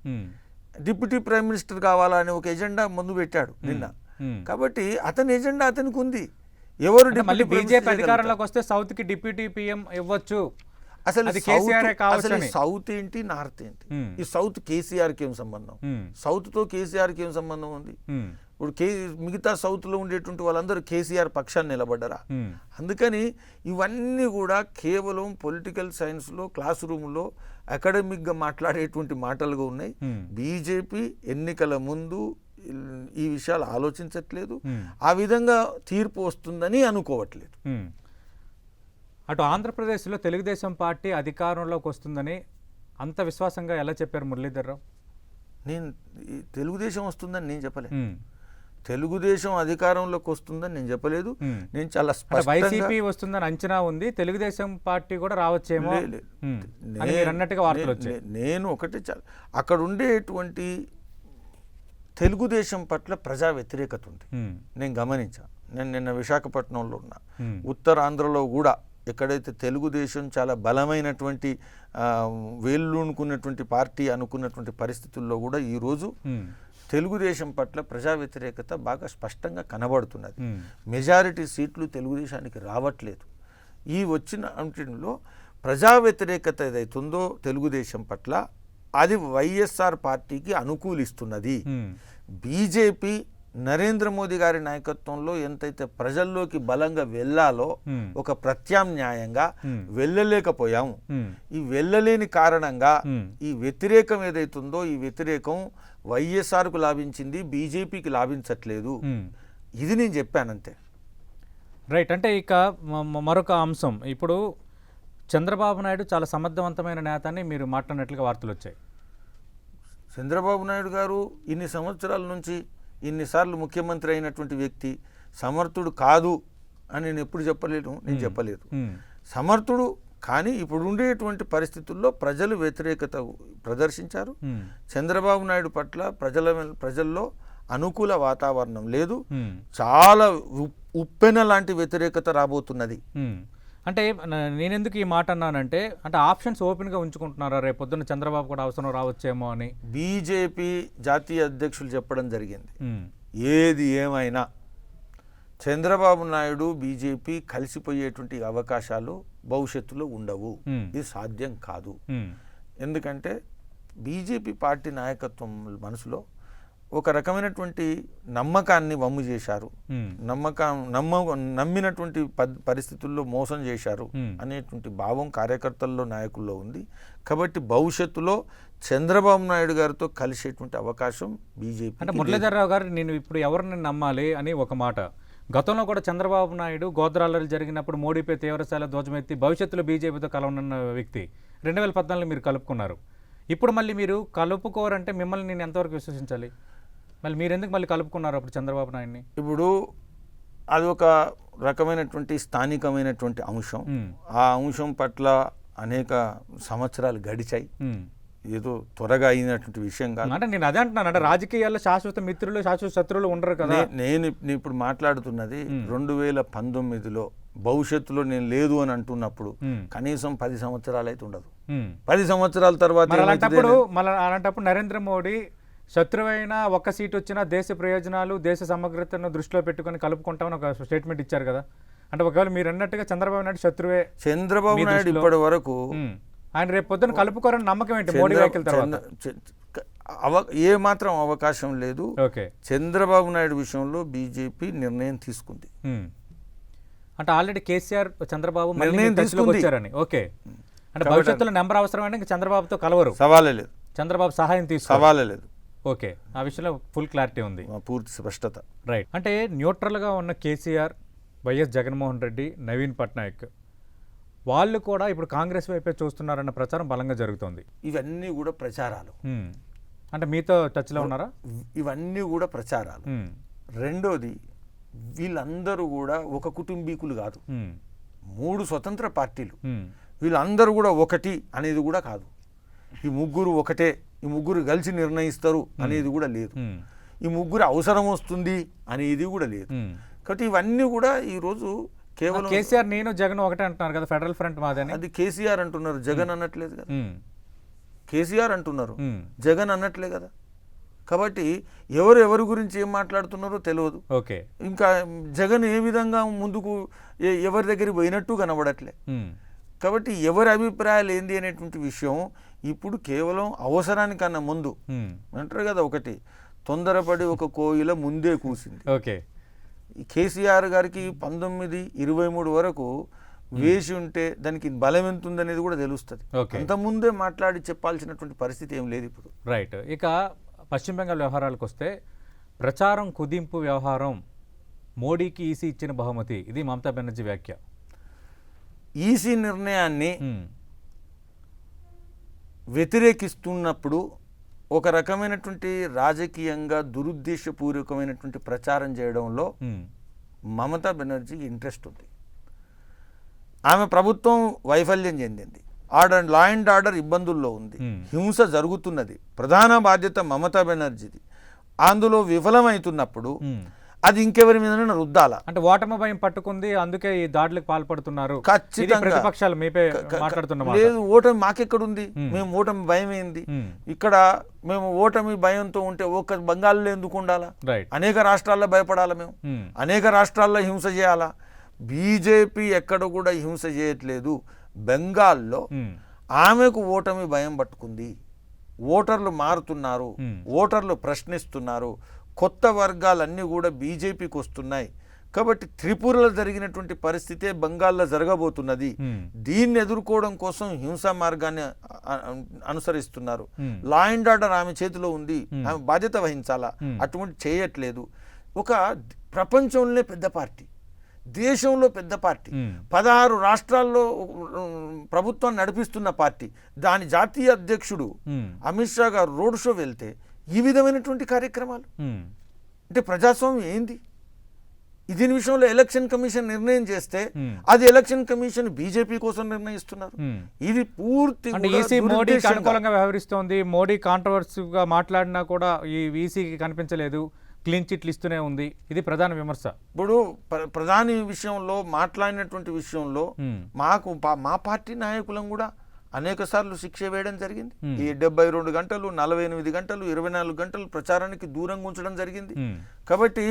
డిప్యూటీ ప్రైమ్ మినిస్టర్ కావాలని ఒక ఎజెండా ముందు పెట్టాడు నిన్న. కాబట్టి అతని ఎజెండా అతనికి ఉంది. ఎవరు మళ్ళీ బీజేపీ అధికారంలోకి వస్తే సౌత్ కి డిప్యూటీ పీఎం ఇవ్వచ్చు. అసలు సౌత్ ఏంటి, నార్త్ ఏంటి? ఈ సౌత్ కేసీఆర్కి ఏం సంబంధం? సౌత్ తో కేసీఆర్కి ఏం సంబంధం ఉంది? ఇప్పుడు మిగతా సౌత్లో ఉండేటువంటి వాళ్ళందరూ కేసీఆర్ పక్షాన్ని నిలబడ్డరా? అందుకని ఇవన్నీ కూడా కేవలం పొలిటికల్ సైన్స్లో క్లాస్ రూమ్లో అకాడమిక్గా మాట్లాడేటువంటి మాటలుగా ఉన్నాయి. బీజేపీ ఎన్నికల ముందు ఈ విషయాలు ఆలోచించట్లేదు, ఆ విధంగా తీర్పు వస్తుందని అనుకోవట్లేదు. అటు ఆంధ్రప్రదేశ్లో తెలుగుదేశం పార్టీ అధికారంలోకి వస్తుందని అంత విశ్వాసంగా ఎలా చెప్పారు మురళీధర్ రావు? నేను తెలుగుదేశం వస్తుందని నేను చెప్పలేదు, తెలుగుదేశం అధికారంలోకి వస్తుందని నేను చెప్పలేదు. నేను చాలా వైసీపీ వస్తుందని అంచనా ఉంది, తెలుగుదేశం పార్టీ కూడా రావచ్చేమో అన్నట్టుగా వార్తలు వచ్చాయి. నేను ఒకటి అక్కడ ఉండేటువంటి తెలుగుదేశం పట్ల ప్రజా వ్యతిరేకత ఉంది, నేను గమనించాను. నేను నిన్న విశాఖపట్నంలో ఉన్నా, ఉత్తరాంధ్రలో కూడా ఎక్కడైతే తెలుగుదేశం చాలా బలమైనటువంటి వేళ్ళూనుకున్నటువంటి పార్టీ అనుకున్నటువంటి పరిస్థితుల్లో కూడా ఈరోజు తెలుగుదేశం పట్ల ప్రజా వ్యతిరేకత బాగా స్పష్టంగా కనబడుతున్నది. మెజారిటీ సీట్లు తెలుగుదేశానికి రావట్లేదు. ఈ వచ్చిన అంశంలో ప్రజా వ్యతిరేకత ఏదైతుందో తెలుగుదేశం పట్ల అది వైఎస్ఆర్ పార్టీకి అనుకూలిస్తున్నది. బీజేపీ నరేంద్ర మోదీ గారి నాయకత్వంలో ఎంతైతే ప్రజల్లోకి బలంగా వెళ్ళాలో ఒక ప్రత్యామ్నాయంగా వెళ్ళలేకపోయాము. ఈ వెళ్ళలేని కారణంగా ఈ వ్యతిరేకం ఏదైతుందో ఈ వ్యతిరేకం వైఎస్ఆర్కు లాభించింది, బీజేపీకి లాభించట్లేదు. ఇది నేను చెప్పానంతే. రైట్. అంటే ఇక మరొక అంశం, ఇప్పుడు చంద్రబాబు నాయుడు చాలా సమర్థవంతమైన నేత అని మీరు మాట్లాడినట్లుగా వార్తలు వచ్చాయి. చంద్రబాబు నాయుడు గారు ఇన్ని సంవత్సరాల నుంచి ఇన్నిసార్లు ముఖ్యమంత్రి అయినటువంటి వ్యక్తి సమర్థుడు కాదు అని నేను ఎప్పుడు చెప్పలేను, నేను చెప్పలేదు. సమర్థుడు, కానీ ఇప్పుడు ఉండేటువంటి పరిస్థితుల్లో ప్రజలు వ్యతిరేకత ప్రదర్శించారు. చంద్రబాబు నాయుడు పట్ల ప్రజల్లో అనుకూల వాతావరణం లేదు, చాలా ఉప్పెన లాంటి వ్యతిరేకత రాబోతున్నది. అంటే నేనెందుకు ఈ మాట అన్నానంటే, అంటే ఆప్షన్స్ ఓపెన్గా ఉంచుకుంటున్నారా రేపు పొద్దున్న చంద్రబాబు కూడా అవసరం రావచ్చేమో అని? బీజేపీ జాతీయ అధ్యక్షులు చెప్పడం జరిగింది, ఏది ఏమైనా చంద్రబాబు నాయుడు బీజేపీ కలిసిపోయేటువంటి అవకాశాలు భవిష్యత్తులో ఉండవు, ఇది సాధ్యం కాదు. ఎందుకంటే బీజేపీ పార్టీ నాయకత్వం మనసులో ఒక రకమైనటువంటి నమ్మకాన్ని వమ్ము చేశారు, నమ్మినటువంటి పరిస్థితుల్లో మోసం చేశారు అనేటువంటి భావం కార్యకర్తల్లో నాయకుల్లో ఉంది. కాబట్టి భవిష్యత్తులో చంద్రబాబు నాయుడు గారితో కలిసేటువంటి అవకాశం బీజేపీ. అంటే మురళీధర్ రావు గారు, నేను ఇప్పుడు ఎవరిని నమ్మాలి అని ఒక మాట, గతంలో కూడా చంద్రబాబు నాయుడు గోద్రాలలో జరిగినప్పుడు మోడీపై తీవ్రస్థాయిలో ధ్వజమెత్తి భవిష్యత్తులో బీజేపీతో కలవనున్న వ్యక్తి. 2014 మీరు కలుపుకున్నారు, ఇప్పుడు మళ్ళీ మీరు కలుపుకోరంటే మిమ్మల్ని నేను ఎంతవరకు విశ్వసించాలి? మళ్ళీ మీరు ఎందుకు మళ్ళీ కలుపుకున్నారు అప్పుడు చంద్రబాబు నాయుడిని? ఇప్పుడు అది ఒక రకమైనటువంటి స్థానికమైనటువంటి అంశం, ఆ అంశం పట్ల అనేక సంవత్సరాలు గడిచాయి, ఏదో త్వరగా అయినటువంటి విషయం కాదు. అంటే నేను అదే అంటున్నాను, అంటే రాజకీయాల్లో శాశ్వత మిత్రులు శాశ్వత శత్రువులు ఉండరు కదా. నేను ఇప్పుడు మాట్లాడుతున్నది 2019లో భవిష్యత్తులో నేను లేదు అని అంటున్నప్పుడు కనీసం 10 సంవత్సరాలు అయితే ఉండదు. 10 సంవత్సరాల తర్వాత అలాంటప్పుడు నరేంద్ర మోడీ శత్రువైన ఒక్క సీటు వచ్చినా దేశ ప్రయోజనాలు దేశ సమగ్రతను దృష్టిలో పెట్టుకొని కలుపుకుంటామని ఒక స్టేట్మెంట్ ఇచ్చారు కదా. అంటే ఒకవేళ మీరు అన్నట్టుగా చంద్రబాబు నాయుడు శత్రువే, చంద్రబాబు మీ నాయుడు దృష్టిలో? ఇప్పటి వరకు ఆయన రేపు పొద్దున కలుపుకోరని నమ్మకం ఏంటి మోడీ వ్యాఖ్యల తర్వాత? ఏ మాత్రం అవకాశం లేదు. ఓకే. చంద్రబాబు నాయుడు విషయంలో బీజేపీ నిర్ణయం తీసుకుంది. అంటే ఆల్రెడీ కేసీఆర్ చంద్రబాబు మళ్ళీ నిర్ణయం మీ టచ్లోకి తీసుకుంది. వచ్చారని. ఓకే. అంటే భవిష్యత్తులో నెంబర్ అవసరమైన ఇంకా చంద్రబాబుతో కలవరు, సవాలే లేదు, చంద్రబాబు సహాయం తీసుకో. సవాలే లేదు. ఓకే, ఆ విషయంలో ఫుల్ క్లారిటీ ఉంది. పూర్తి స్పష్టత. రైట్. అంటే న్యూట్రల్గా ఉన్న కేసీఆర్, వైఎస్ జగన్మోహన్ రెడ్డి, నవీన్ పట్నాయక్ వాళ్ళు కూడా ఇప్పుడు కాంగ్రెస్ వైపే చూస్తున్నారన్న ప్రచారం బలంగా జరుగుతోంది. ఇవన్నీ కూడా ప్రచారాలు. అంటే మీతో టచ్లో ఉన్నారా? ఇవన్నీ కూడా ప్రచారాలు. రెండోది, వీళ్ళందరూ కూడా ఒక కుటుంబీకులు కాదు, 3 స్వతంత్ర పార్టీలు. వీళ్ళందరూ కూడా ఒకటి అనేది కూడా కాదు. ఈ ముగ్గురు ఒకటే, ఈ ముగ్గురు కలిసి నిర్ణయిస్తారు అనేది కూడా లేదు. ఈ ముగ్గురు అవసరం వస్తుంది అనేది కూడా లేదు. కాబట్టి ఇవన్నీ కూడా ఈరోజు కేవలం కేసీఆర్ నేను జగన్ ఒకటే అంటున్నారు కదా, ఫెడరల్ ఫ్రంట్ మాదని. అది కేసీఆర్ అంటున్నారు, జగన్ అనట్లేదు కదా. కేసీఆర్ అంటున్నారు, జగన్ అనట్లే కదా. కాబట్టి ఎవరి గురించి ఏం మాట్లాడుతున్నారో తెలియదు. ఓకే. ఇంకా జగన్ ఏ విధంగా ముందుకు ఎవరి దగ్గరికి పోయినట్టు కనబడట్లే. కాబట్టి ఎవరి అభిప్రాయాలు ఏంది అనేటువంటి విషయం ఇప్పుడు కేవలం అవసరానికన్నా ముందు అంటారు కదా, ఒకటి తొందరపడి ఒక కోయిల ముందే కూసింది. ఓకే. కేసీఆర్ గారికి 1923 వరకు వేసి ఉంటే దానికి బలం ఎంత ఉందనేది కూడా తెలుస్తుంది. అంత ముందే మాట్లాడి చెప్పాల్సినటువంటి పరిస్థితి ఏం లేదు ఇప్పుడు. రైట్. ఇక పశ్చిమ బెంగాల్ వ్యవహారాలకు వస్తే ప్రచారం కుదింపు వ్యవహారం, మోడీకి ఈసీ ఇచ్చిన బహుమతి, ఇది మమతా బెనర్జీ వ్యాఖ్య. ఈసీ నిర్ణయాన్ని వ్యతిరేకిస్తున్నప్పుడు ఒక రకమైనటువంటి రాజకీయంగా దురుద్దేశపూర్వకమైనటువంటి ప్రచారం చేయడంలో మమతా బెనర్జీకి ఇంట్రెస్ట్ ఉంది. ఆమె ప్రభుత్వం వైఫల్యం చెందింది, లా అండ్ ఆర్డర్ ఇబ్బందుల్లో ఉంది, హింస జరుగుతున్నది, ప్రధాన బాధ్యత మమతా బెనర్జీది. అందులో విఫలమవుతున్నప్పుడు అది ఇంకెవరి మీద రుద్దాల. అంటే ఓటమి భయం పట్టుకుంది, అందుకే ఈ దాడులకు పాల్పడుతున్నారు. ఖచ్చితంగా ప్రతిపక్షాలు మీపై మాట్లాడుతున్నారు. లేదు, ఓటమి మాకెక్కడుంది, మేము ఓటమి భయం ఏంది? ఇక్కడ మేము ఓటమి భయంతో ఉంటే ఒక్క బంగాల్లో ఎందుకు ఉండాలా? అనేక రాష్ట్రాల్లో భయపడాలా? మేము అనేక రాష్ట్రాల్లో హింస చేయాలా? బీజేపీ ఎక్కడ కూడా హింస చేయట్లేదు. బెంగాల్లో ఆమెకు ఓటమి భయం పట్టుకుంది, ఓటర్లు మారుతున్నారు, ఓటర్లు ప్రశ్నిస్తున్నారు, కొత్త వర్గాలన్నీ కూడా బీజేపీకి వస్తున్నాయి. కాబట్టి త్రిపురలో జరిగినటువంటి పరిస్థితే బెంగాల్లో జరగబోతున్నది. దీన్ని ఎదుర్కోవడం కోసం హింసా మార్గాన్ని అనుసరిస్తున్నారు. లా అండ్ ఆర్డర్ ఆమె చేతిలో ఉంది, ఆమె బాధ్యత వహించాలా, అటువంటి చేయట్లేదు. ఒక ప్రపంచంలోనే పెద్ద పార్టీ, దేశంలో పెద్ద పార్టీ, 16 రాష్ట్రాల్లో ప్రభుత్వాన్ని నడిపిస్తున్న పార్టీ, దాని జాతీయ అధ్యక్షుడు అమిత్ షా గారు రోడ్ షో వెళ్తే ఈ విధమైనటువంటి కార్యక్రమాలు అంటే ప్రజాస్వామ్యం ఏంది? దీని విషయంలో ఎలక్షన్ కమిషన్ నిర్ణయం చేస్తే అది ఎలక్షన్ కమిషన్ బీజేపీ కోసం నిర్ణయిస్తున్నారు. ఇది పూర్తి మోడీకి అనుకూలంగా వ్యవహరిస్తోంది. మోడీ కాంట్రవర్సీగా మాట్లాడినా కూడా ఈ ఈసీకి కనిపించలేదు, క్లీన్ చిట్లు ఇస్తూనే ఉంది. ఇది ప్రధాన విమర్శ. ఇప్పుడు ప్రధాని విషయంలో మాట్లాడినటువంటి విషయంలో మా పార్టీ నాయకులం కూడా అనేక సార్లు శిక్ష వేయడం జరిగింది. ఈ 72 గంటలు, 48 గంటలు, 24 గంటలు ప్రచారానికి దూరంగా ఉంచడం జరిగింది. కాబట్టి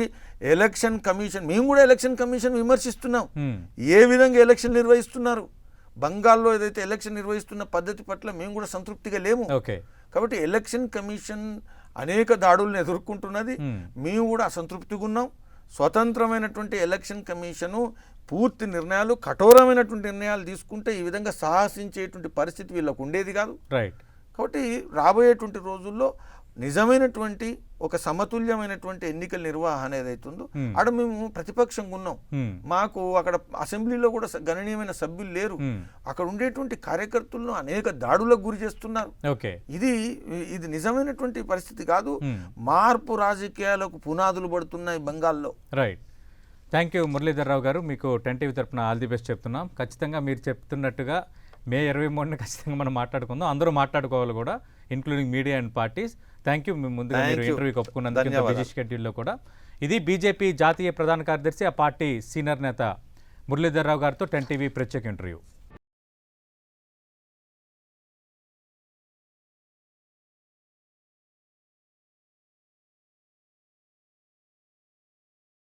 ఎలక్షన్ కమిషన్, మేము కూడా ఎలక్షన్ కమిషన్ విమర్శిస్తున్నాం. ఏ విధంగా ఎలక్షన్ నిర్వహిస్తున్నారు, బంగాల్లో ఏదైతే ఎలక్షన్ నిర్వహిస్తున్న పద్ధతి పట్ల మేము కూడా సంతృప్తిగా లేము. కాబట్టి ఎలక్షన్ కమిషన్ అనేక దాడులను ఎదుర్కొంటున్నది, మేము కూడా అసంతృప్తిగా ఉన్నాం. స్వతంత్రమైనటువంటి ఎలక్షన్ కమిషను పూర్తి నిర్ణయాలు, కఠోరమైనటువంటి నిర్ణయాలు తీసుకుంటే ఈ విధంగా సాహసించేటువంటి పరిస్థితి వీళ్ళకు ఉండేది కాదు. కాబట్టి రాబోయేటువంటి రోజుల్లో నిజమైనటువంటి ఒక సమతుల్యమైనటువంటి ఎన్నికల నిర్వహణ ఏదైతుందో అక్కడ మేము ప్రతిపక్షంగా ఉన్నాం. మాకు అక్కడ అసెంబ్లీలో కూడా గణనీయమైన సభ్యులు లేరు. అక్కడ ఉండేటువంటి కార్యకర్తలను అనేక దాడులకు గురి చేస్తున్నారు. ఇది నిజమైనటువంటి పరిస్థితి కాదు. మార్పు రాజకీయాలకు పునాదులు పడుతున్నాయి బెంగాల్లో. థ్యాంక్ యూ మురళీధర్ రావు గారు, మీకు 10 టీవీ తరఫున ఆల్ ది బెస్ట్ చెప్తున్నాం. ఖచ్చితంగా మీరు చెప్తున్నట్టుగా మే 23న ఖచ్చితంగా మనం మాట్లాడుకుందాం. అందరూ మాట్లాడుకోవాలి కూడా, including media and parties. Thank you. ముందుగా మీరు ఇంటర్వ్యూకి ఒప్పుకున్నందుకు బిజీ షెడ్యూల్లో కూడా. ఇది బీజేపీ జాతీయ ప్రధాన కార్యదర్శి, ఆ పార్టీ సీనియర్ నేత మురళీధర్ రావు గారితో 10 టీవీ ప్రత్యేక ఇంటర్వ్యూ.